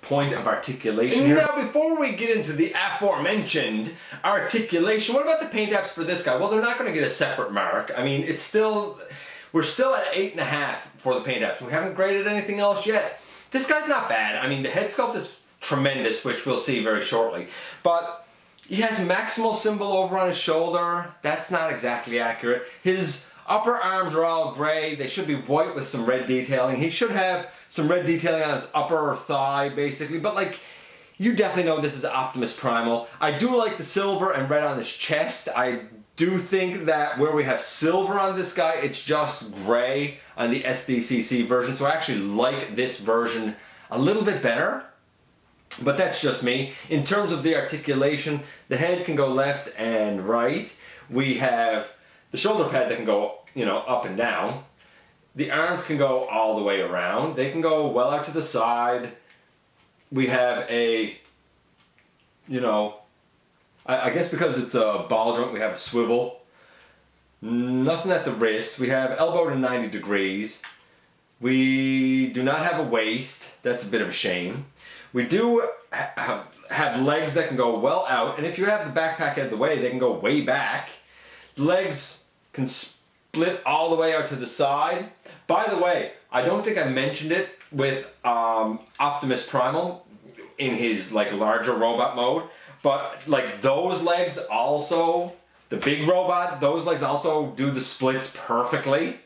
point of articulation here. Now, before we get into the aforementioned articulation, what about the paint apps for this guy? Well, they're not going to get a separate mark. I mean, we're still at 8.5 for the paint apps. We haven't graded anything else yet. This guy's not bad. I mean, the head sculpt is tremendous, which we'll see very shortly. But he has a Maximal symbol over on his shoulder. That's not exactly accurate. His upper arms are all gray. They should be white with some red detailing. He should have some red detailing on his upper thigh, basically. But like, you definitely know this is Optimus Primal. I do like the silver and red on his chest. I do think that where we have silver on this guy, it's just gray on the SDCC version. So I actually like this version a little bit better. But that's just me. In terms of the articulation, the head can go left and right. We have the shoulder pad that can go, you know, up and down. The arms can go all the way around. They can go well out to the side. We have a, you know, I guess because it's a ball joint, we have a swivel. Nothing at the wrist. We have elbow to 90 degrees. We do not have a waist. That's a bit of a shame. We do have legs that can go well out, and if you have the backpack out of the way, they can go way back. Legs can split all the way out to the side. By the way, I don't think I mentioned it with Optimus Primal in his like larger robot mode, but like those legs also, the big robot, those legs also do the splits perfectly.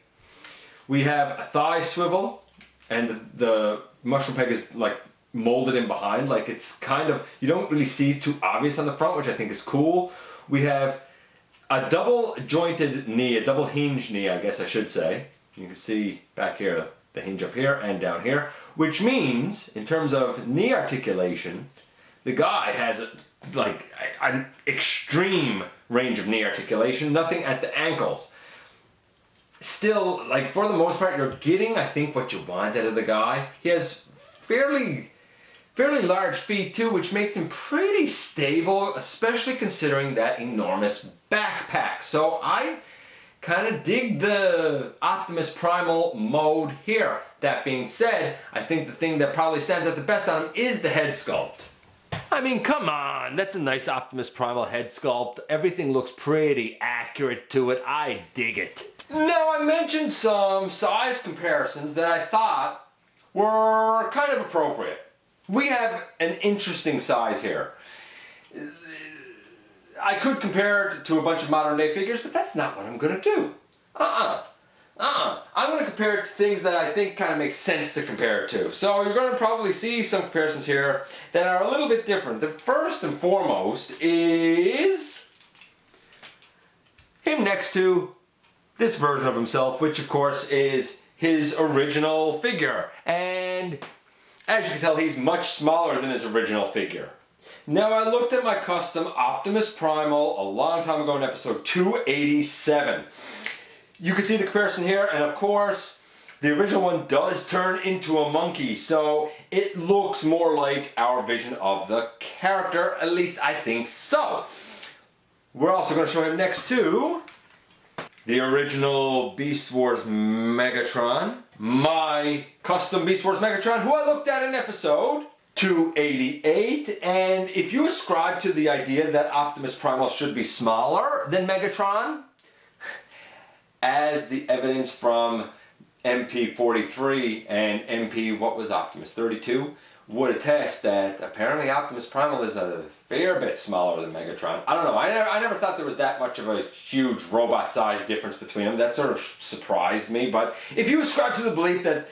We have a thigh swivel, and the mushroom peg is like molded in behind, like it's kind of, you don't really see too obvious on the front, which I think is cool. We have a double jointed knee, a double hinge knee, I guess I should say. You can see back here, the hinge up here and down here, which means, in terms of knee articulation, the guy has like an extreme range of knee articulation, nothing at the ankles. Still, like for the most part, you're getting, I think, what you want out of the guy. He has fairly large feet too, which makes him pretty stable, especially considering that enormous backpack. So I kind of dig the Optimus Primal mode here. That being said, I think the thing that probably stands out the best on him is the head sculpt. I mean, come on, that's a nice Optimus Primal head sculpt. Everything looks pretty accurate to it. I dig it. Now, I mentioned some size comparisons that I thought were kind of appropriate. We have an interesting size here. I could compare it to a bunch of modern day figures, but that's not what I'm going to do. I'm going to compare it to things that I think kind of make sense to compare it to. So you're going to probably see some comparisons here that are a little bit different. The first and foremost is him next to this version of himself, which of course is his original figure. And as you can tell, he's much smaller than his original figure. Now, I looked at my custom Optimus Primal a long time ago in episode 287. You can see the comparison here, and of course, the original one does turn into a monkey, so it looks more like our vision of the character, at least I think so. We're also going to show him next to the original Beast Wars Megatron, my custom Beast Wars Megatron, who I looked at in episode 288, and if you ascribe to the idea that Optimus Primal should be smaller than Megatron, as the evidence from MP43 and MP, what was Optimus, 32, would attest that apparently Optimus Primal is a fair bit smaller than Megatron. I don't know, I never thought there was that much of a huge robot size difference between them. That sort of surprised me, but if you ascribe to the belief that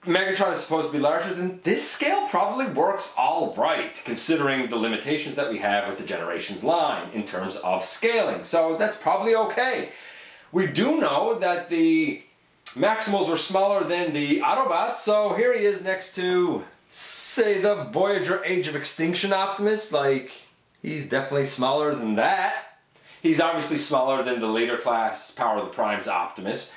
Megatron is supposed to be larger, then this scale probably works all right, considering the limitations that we have with the Generations line in terms of scaling. So that's probably okay. We do know that the Maximals were smaller than the Autobots, so here he is next to, say, the Voyager Age of Extinction Optimus. Like, he's definitely smaller than that. He's obviously smaller than the later class Power of the Primes Optimus.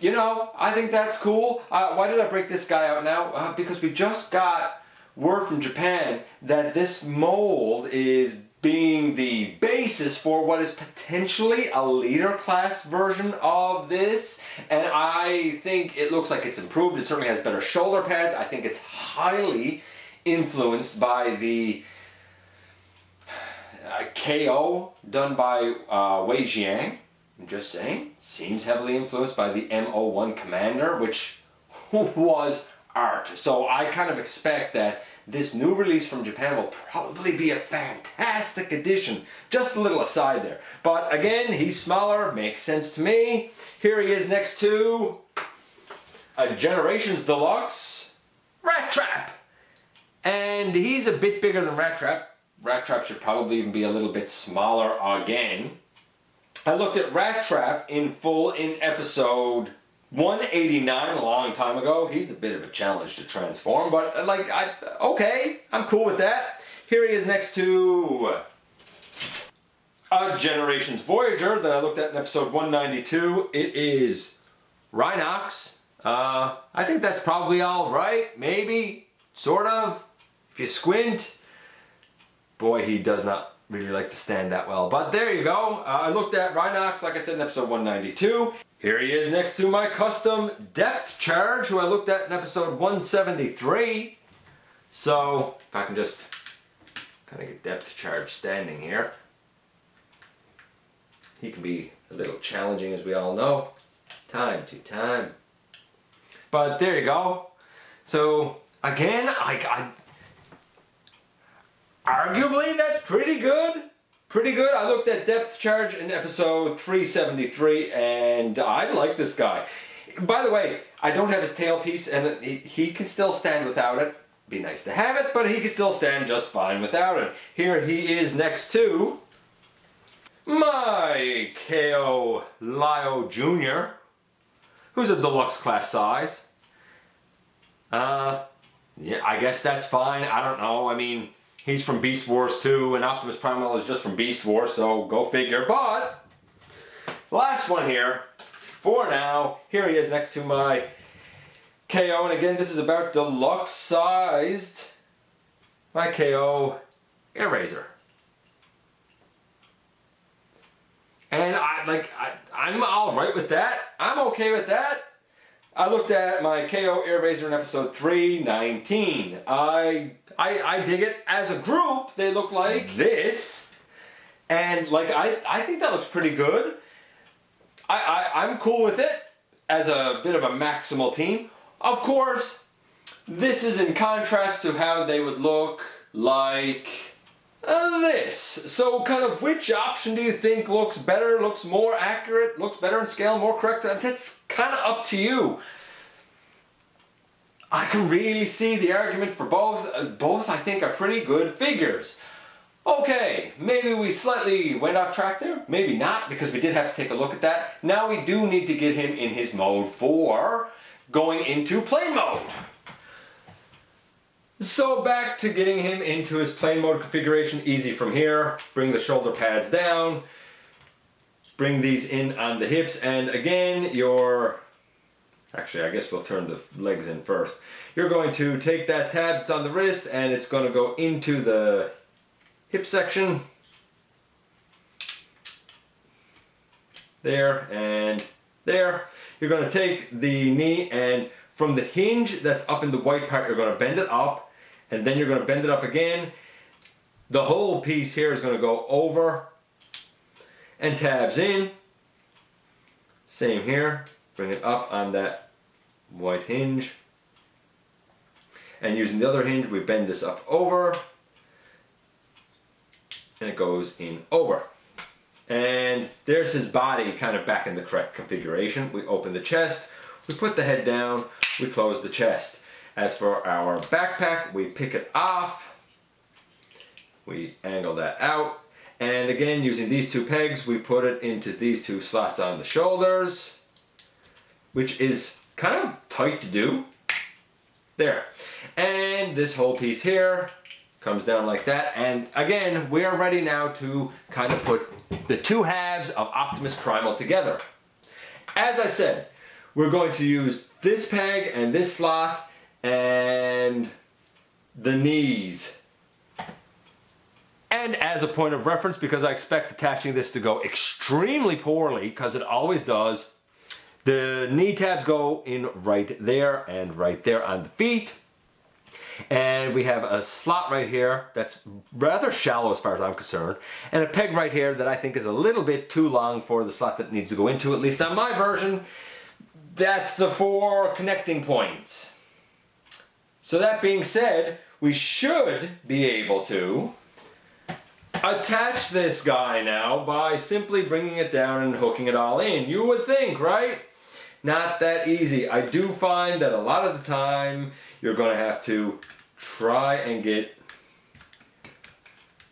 You know, I think that's cool. Why did I break this guy out now? Because we just got word from Japan that this mold is being the basis for what is potentially a leader class version of this, and I think it looks like it's improved. It certainly has better shoulder pads. I think it's highly influenced by the KO done by Wei Jiang. I'm just saying, seems heavily influenced by the M01 Commander, which was art. So I kind of expect that this new release from Japan will probably be a fantastic addition. Just a little aside there. But again, he's smaller, makes sense to me. Here he is next to a Generations Deluxe Rat Trap. And he's a bit bigger than Rat Trap. Rat Trap should probably even be a little bit smaller again. I looked at Rat Trap in full in episode 189 a long time ago. He's a bit of a challenge to transform, but okay, I'm cool with that. Here he is next to a Generations Voyager that I looked at in episode 192. It is Rhinox. I think that's probably all right, maybe, sort of, if you squint. Boy, he does not really like to stand that well. But there you go. I looked at Rhinox, like I said, in episode 192. Here he is next to my custom Depth Charge, who I looked at in episode 173. So, if I can just kind of get Depth Charge standing here. He can be a little challenging, as we all know. Time to time. But there you go. So, again, arguably, that's pretty good. Pretty good. I looked at Depth Charge in episode 373, and I like this guy. By the way, I don't have his tailpiece, and he can still stand without it. Be nice to have it, but he can still stand just fine without it. Here he is next to my KO Lio Jr., who's a deluxe class size. Yeah, I guess that's fine. I don't know. I mean, he's from Beast Wars 2, and Optimus Primal is just from Beast Wars, so go figure. But, last one here, for now, here he is next to my KO, and again, this is about deluxe sized, my KO Eraser. And I'm alright with that. I'm okay with that. I looked at my KO Eraser in episode 319. I dig it. As a group, they look like this. And I think that looks pretty good. I'm cool with it as a bit of a Maximal team. Of course, this is in contrast to how they would look like this. So kind of which option do you think looks better, looks more accurate, looks better in scale, more correct? That's kind of up to you. I can really see the argument for both. Both I think are pretty good figures. Okay, maybe we slightly went off track there. Maybe not, because we did have to take a look at that. Now we do need to get him in his mode for going into plane mode. So back to getting him into his plane mode configuration, easy from here. Bring the shoulder pads down, bring these in on the hips, and again, actually I guess we'll turn the legs in first. You're going to take that tab that's on the wrist, and it's going to go into the hip section. There and there. You're going to take the knee, and from the hinge that's up in the white part, you're going to bend it up, and then you're going to bend it up again. The whole piece here is going to go over and tabs in. Same here. Bring it up on that white hinge. And using the other hinge, we bend this up over, and it goes in over. And there's his body kind of back in the correct configuration. We open the chest, we put the head down, we close the chest. As for our backpack, we pick it off, we angle that out, and again, using these two pegs, we put it into these two slots on the shoulders, which is kind of tight to do. There. And this whole piece here comes down like that, and again, we are ready now to kind of put the two halves of Optimus Primal together. As I said, we're going to use this peg and this slot and the knees. And as a point of reference, because I expect attaching this to go extremely poorly, because it always does, the knee tabs go in right there and right there on the feet. And we have a slot right here that's rather shallow as far as I'm concerned, and a peg right here that I think is a little bit too long for the slot that needs to go into, at least on my version. That's the 4 connecting points. So that being said, we should be able to attach this guy now by simply bringing it down and hooking it all in. You would think, right? Not that easy. I do find that a lot of the time you're going to have to try and get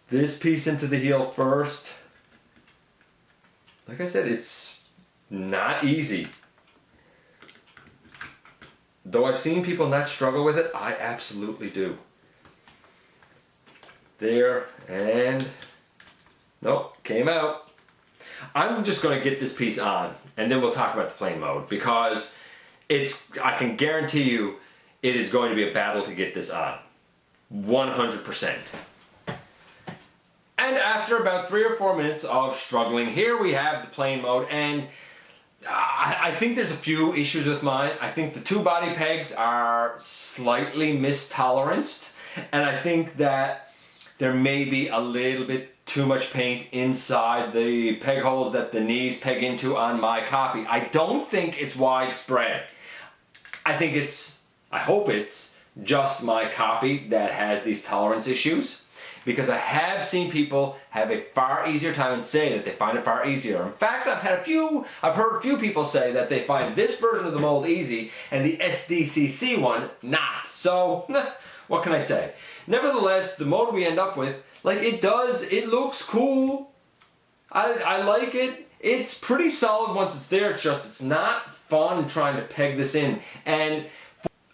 this piece into the heel first. Like I said, it's not easy. Though I've seen people not struggle with it, I absolutely do. There, and nope, came out. I'm just going to get this piece on, and then we'll talk about the plane mode, because I can guarantee you it is going to be a battle to get this on. 100%. And after about 3 or 4 minutes of struggling, here we have the plane mode, and I think there's a few issues with mine. I think the 2 body pegs are slightly mistoleranced, and I think that there may be a little bit too much paint inside the peg holes that the knees peg into on my copy. I don't think it's widespread. I hope it's just my copy that has these tolerance issues, because I have seen people have a far easier time and say that they find it far easier. In fact, I've heard a few people say that they find this version of the mold easy and the SDCC one not. So, what can I say? Nevertheless, the mold we end up with, it looks cool. I like it. It's pretty solid once it's there. It's not fun trying to peg this in. And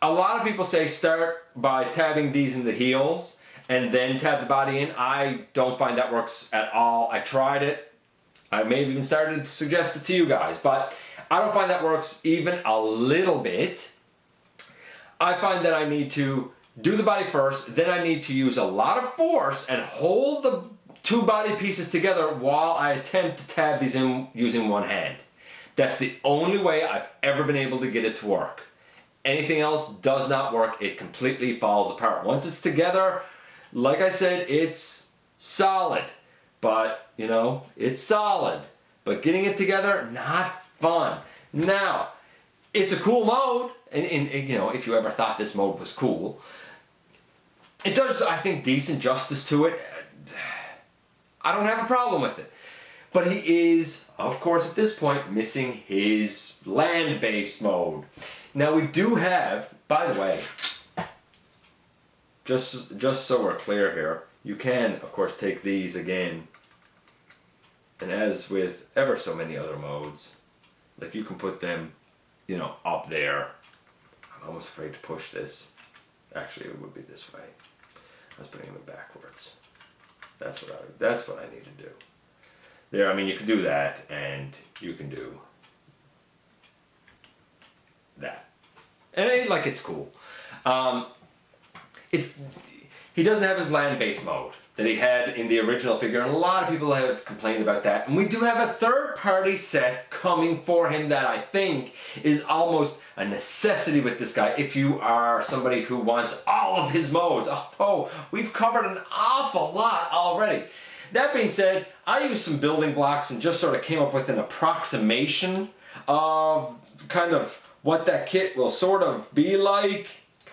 a lot of people say start by tabbing these in the heels and then tab the body in. I don't find that works at all. I tried it. I may have even started to suggest it to you guys, but I don't find that works even a little bit. I find that I need to do the body first, then I need to use a lot of force and hold the 2 body pieces together while I attempt to tab these in using one hand. That's the only way I've ever been able to get it to work. Anything else does not work. It completely falls apart. Once it's together, like I said, it's solid. But, it's solid. But getting it together, not fun. Now, it's a cool mode, and if you ever thought this mode was cool, it does, I think, decent justice to it. I don't have a problem with it. But he is, of course, at this point, missing his land-based mode. Now we do have, by the way, just so we're clear here, you can, of course, take these again, and as with ever so many other modes, you can put them, up there. I'm almost afraid to push this. Actually, it would be this way. I was putting them backwards. That's what I need to do. There, you can do that, and you can do that. And it's cool. He doesn't have his land-based mode that he had in the original figure, and a lot of people have complained about that. And we do have a third-party set coming for him that I think is almost a necessity with this guy if you are somebody who wants all of his modes. Oh, we've covered an awful lot already. That being said, I used some building blocks and just sort of came up with an approximation of kind of what that kit will sort of be like.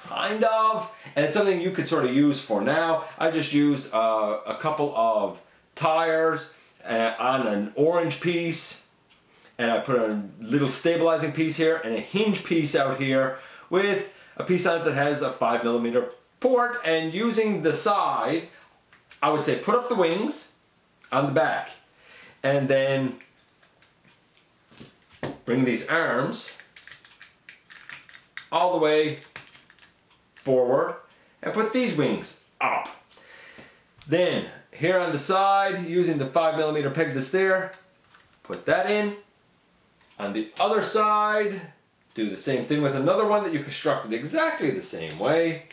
Kind of, and it's something you could sort of use for now. I just used a couple of tires on an orange piece, and I put a little stabilizing piece here and a hinge piece out here with a piece on it that has a 5mm port, and using the side, I would say put up the wings on the back, and then bring these arms all the way forward and put these wings up. Then here on the side, using the 5mm peg that's there, put that in. On the other side, do the same thing with another one that you constructed exactly the same way.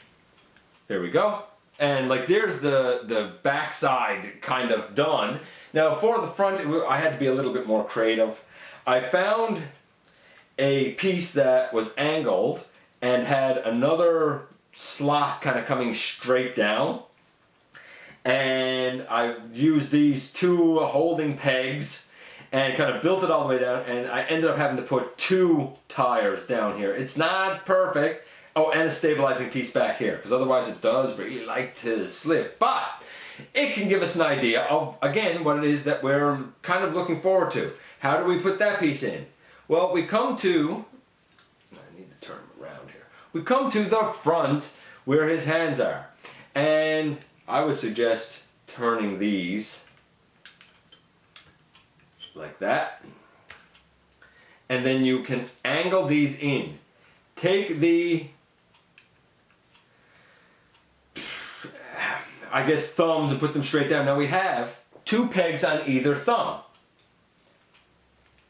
There we go. And there's the back side kind of done. Now for the front, I had to be a little bit more creative. I found a piece that was angled and had another slot kind of coming straight down. And I used these two holding pegs and kind of built it all the way down, and I ended up having to put 2 tires down here. It's not perfect. Oh, and a stabilizing piece back here, because otherwise it does really like to slip. But it can give us an idea of, again, what it is that we're kind of looking forward to. How do we put that piece in? Well, we come to, I need to turn him around here. We come to the front where his hands are. And I would suggest turning these like that. And then you can angle these in. Take the, I guess, thumbs and put them straight down. Now we have 2 pegs on either thumb.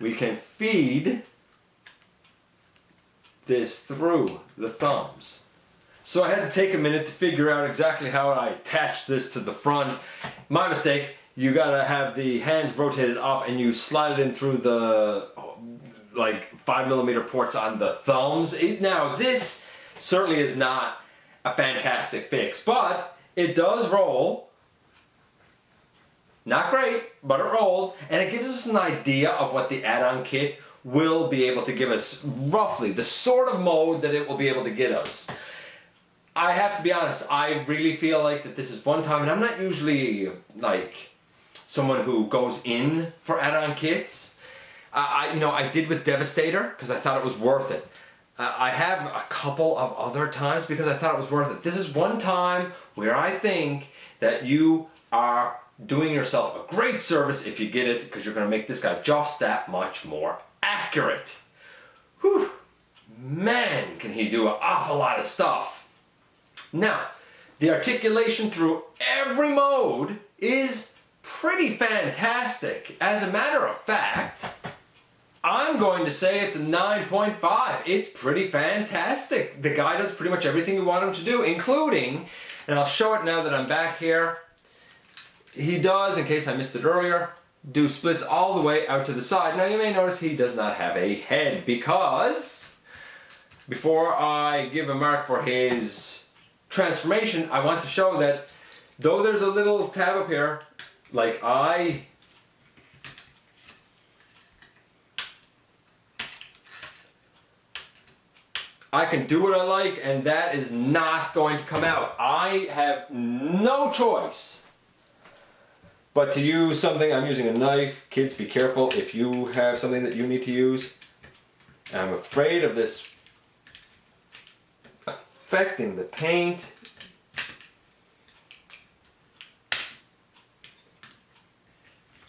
We can feed this through the thumbs. So I had to take a minute to figure out exactly how I attach this to the front. My mistake. You gotta have the hands rotated up and you slide it in through the like 5mm ports on the thumbs. Now this certainly is not a fantastic fix, but it does roll. Not great, but it rolls, and it gives us an idea of what the add-on kit will be able to give us, roughly the sort of mode that it will be able to get us. I have to be honest, I really feel like that this is one time, and I'm not usually like someone who goes in for add-on kits. I did with Devastator because I thought it was worth it. I have a couple of other times because I thought it was worth it. This is one time where I think that you are doing yourself a great service if you get it, because you're going to make this guy just that much more accurate. Whew. Man, can he do an awful lot of stuff. Now, the articulation through every mode is pretty fantastic. As a matter of fact, I'm going to say it's a 9.5. It's pretty fantastic. The guy does pretty much everything you want him to do, including, and I'll show it now that I'm back here, he does, in case I missed it earlier, do splits all the way out to the side. Now you may notice he does not have a head, because before I give a mark for his transformation, I want to show that though there's a little tab up here, like I can do what I like, and that is not going to come out. I have no choice but to use something. I'm using a knife. Kids, be careful if you have something that you need to use. I'm afraid of this affecting the paint.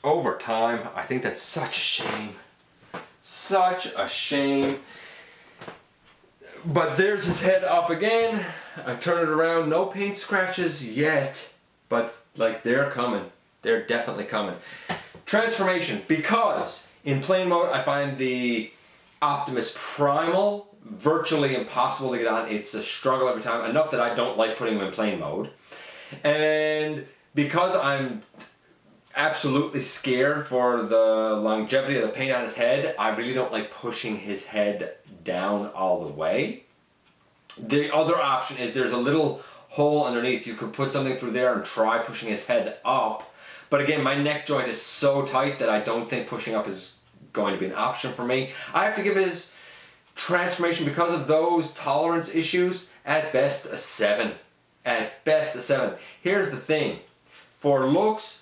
Over time, I think that's such a shame. Such a shame. But there's his head up again. I turn it around. No paint scratches yet, but like they're coming. They're definitely coming. Transformation, because in plain mode I find the Optimus Primal virtually impossible to get on. It's a struggle every time, enough that I don't like putting him in plain mode. And because I'm absolutely scared for the longevity of the paint on his head, I really don't like pushing his head down all the way. The other option is there's a little hole underneath. You could put something through there and try pushing his head up. But again, my neck joint is so tight that I don't think pushing up is going to be an option for me. I have to give his transformation, because of those tolerance issues, at best a 7. At best a 7. Here's the thing. For looks,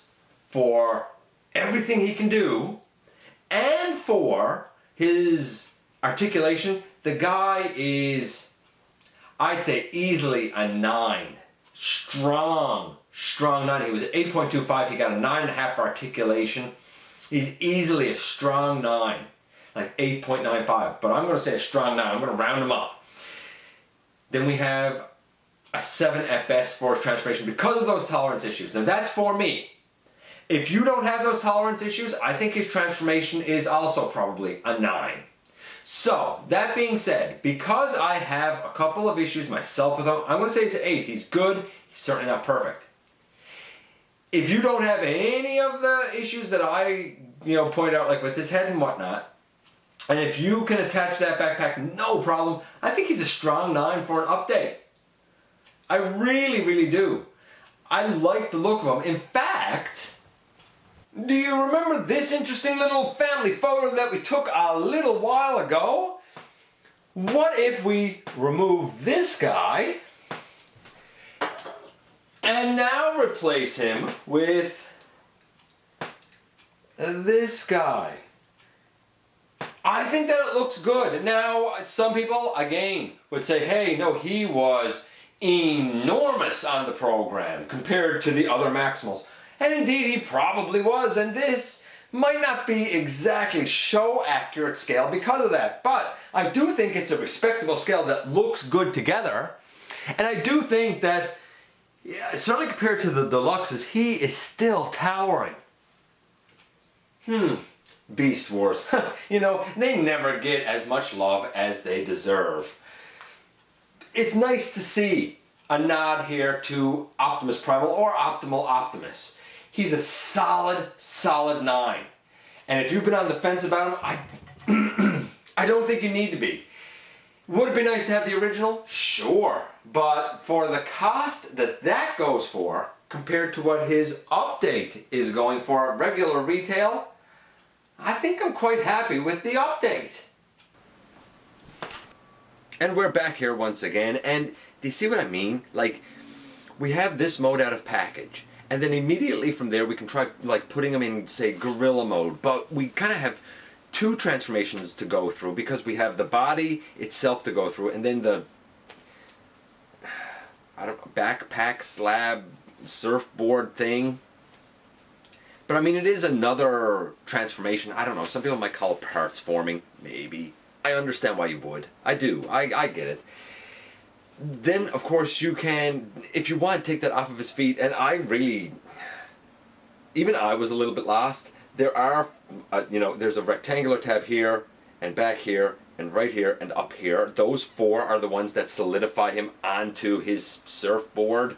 for everything he can do, and for his articulation, the guy is, I'd say, easily a 9. Strong 9. He was at 8.25. He got a 9.5 for articulation. He's easily a strong 9, like 8.95. But I'm going to say a strong 9. I'm going to round him up. Then we have a 7 at best for his transformation because of those tolerance issues. Now that's for me. If you don't have those tolerance issues, I think his transformation is also probably a 9. So, that being said, because I have a couple of issues myself with him, I'm going to say it's an 8. He's good. He's certainly not perfect. If you don't have any of the issues that I, point out, like with his head and whatnot, and if you can attach that backpack, no problem, I think he's a strong 9 for an update. I really, really do. I like the look of him. In fact, do you remember this interesting little family photo that we took a little while ago? What if we remove this guy and now replace him with this guy? I think that it looks good. Now, some people, again, would say, hey, no, he was enormous on the program compared to the other Maximals. And indeed, he probably was, and this might not be exactly show accurate scale because of that. But I do think it's a respectable scale that looks good together. And I do think that, certainly compared to the deluxes, he is still towering. Beast Wars. You know, they never get as much love as they deserve. It's nice to see a nod here to Optimus Primal or Optimal Optimus. He's a solid, solid 9. And if you've been on the fence about him, I don't think you need to be. Would it be nice to have the original? Sure. But for the cost that goes for, compared to what his update is going for at regular retail, I think I'm quite happy with the update. And we're back here once again, and do you see what I mean? Like, we have this mode out of package, and then immediately from there we can try like putting them in, say, gorilla mode, but we kind of have two transformations to go through because we have the body itself to go through, and then the backpack slab surfboard thing. But I mean, it is another transformation. I don't know, some people might call it parts forming, maybe. I understand why you would. I do. I get it. Then, of course, you can, if you want, take that off of his feet. And I really, even I was a little bit lost. There are, there's a rectangular tab here, and back here, and right here, and up here. Those four are the ones that solidify him onto his surfboard.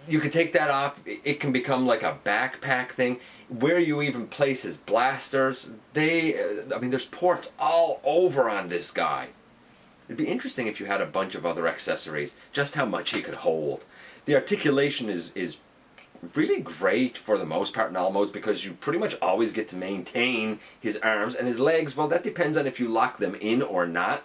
You can take that off. It can become like a backpack thing. Where you even place his blasters, there's ports all over on this guy. It'd be interesting if you had a bunch of other accessories, just how much he could hold. The articulation is really great for the most part in all modes because you pretty much always get to maintain his arms, and his legs, well, that depends on if you lock them in or not.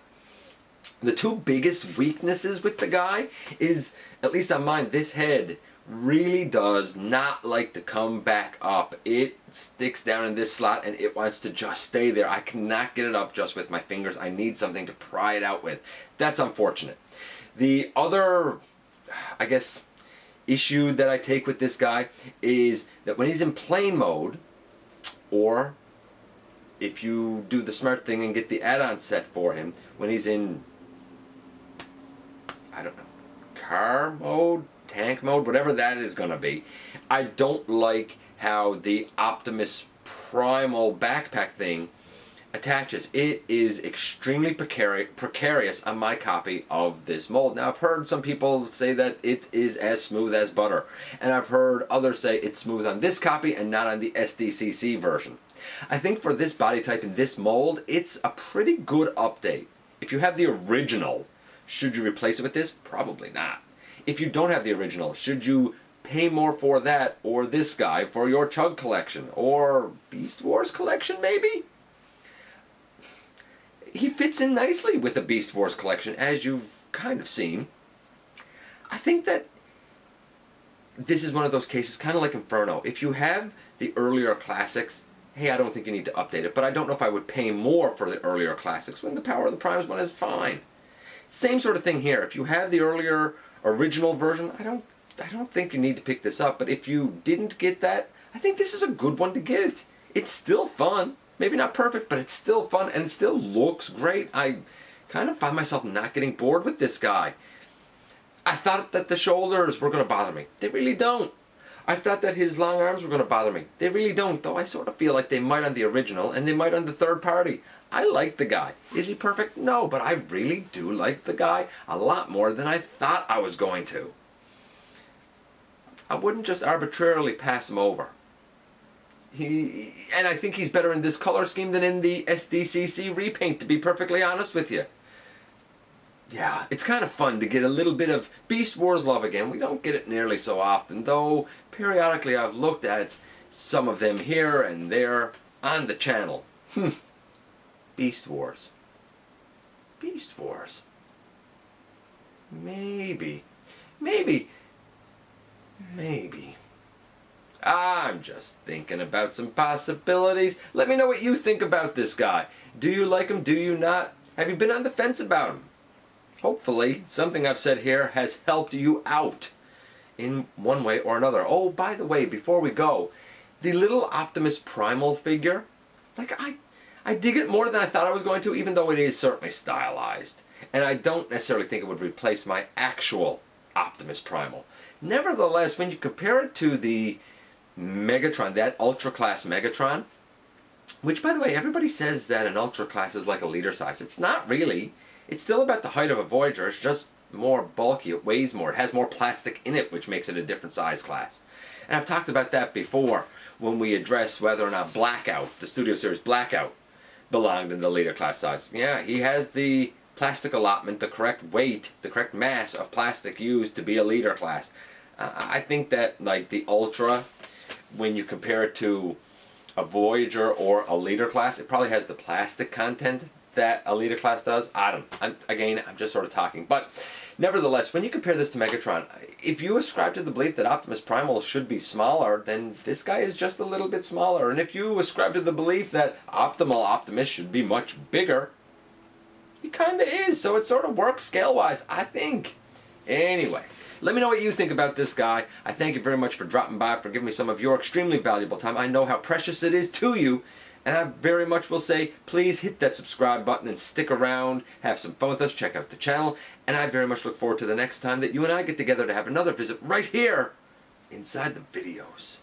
The two biggest weaknesses with the guy is, at least on mine, this head really does not like to come back up. It sticks down in this slot and it wants to just stay there. I cannot get it up just with my fingers. I need something to pry it out with. That's unfortunate. The other, I guess, issue that I take with this guy is that when he's in plane mode, or if you do the smart thing and get the add-on set for him, when he's in, I don't know, car mode, tank mode, whatever that is going to be, I don't like how the Optimus Primal backpack thing attaches. It is extremely precarious on my copy of this mold. Now, I've heard some people say that it is as smooth as butter, and I've heard others say it's smooth on this copy and not on the SDCC version. I think for this body type in this mold, it's a pretty good update. If you have the original, should you replace it with this? Probably not. If you don't have the original, should you pay more for that or this guy for your Chug collection or Beast Wars collection maybe? He fits in nicely with the Beast Wars collection, as you've kind of seen. I think that this is one of those cases, kind of like Inferno. If you have the earlier classics, hey, I don't think you need to update it, but I don't know if I would pay more for the earlier classics when the Power of the Primes one is fine. Same sort of thing here. If you have the earlier original version, I don't think you need to pick this up, but if you didn't get that, I think this is a good one to get. It's still fun. Maybe not perfect, but it's still fun, and it still looks great. I kind of find myself not getting bored with this guy. I thought that the shoulders were going to bother me. They really don't. I thought that his long arms were going to bother me. They really don't, though I sort of feel like they might on the original, and they might on the third party. I like the guy. Is he perfect? No, but I really do like the guy a lot more than I thought I was going to. I wouldn't just arbitrarily pass him over. And I think he's better in this color scheme than in the SDCC repaint, to be perfectly honest with you. Yeah, it's kind of fun to get a little bit of Beast Wars love again. We don't get it nearly so often, though periodically I've looked at some of them here and there on the channel. Beast Wars. Beast Wars. Maybe. I'm just thinking about some possibilities. Let me know what you think about this guy. Do you like him? Do you not? Have you been on the fence about him? Hopefully, something I've said here has helped you out in one way or another. Oh, by the way, before we go, the little Optimus Primal figure, like I dig it more than I thought I was going to, even though it is certainly stylized. And I don't necessarily think it would replace my actual Optimus Primal. Nevertheless, when you compare it to the Megatron, that Ultra Class Megatron, which, by the way, everybody says that an Ultra Class is like a liter size. It's not really. It's still about the height of a Voyager. It's just more bulky. It weighs more. It has more plastic in it, which makes it a different size class. And I've talked about that before when we addressed whether or not Blackout, the Studio Series Blackout, belonged in the liter class size. Yeah, he has the plastic allotment, the correct weight, the correct mass of plastic used to be a liter class. I think that, like, the Ultra, when you compare it to a Voyager or a liter class, it probably has the plastic content that a liter class does. I'm just sort of talking. But nevertheless, when you compare this to Megatron, if you ascribe to the belief that Optimus Primal should be smaller, then this guy is just a little bit smaller. And if you ascribe to the belief that Optimal Optimus should be much bigger, he kind of is. So it sort of works scale-wise, I think. Anyway, let me know what you think about this guy. I thank you very much for dropping by, for giving me some of your extremely valuable time. I know how precious it is to you. And I very much will say, please hit that subscribe button and stick around, have some fun with us, check out the channel, and I very much look forward to the next time that you and I get together to have another visit right here inside the videos.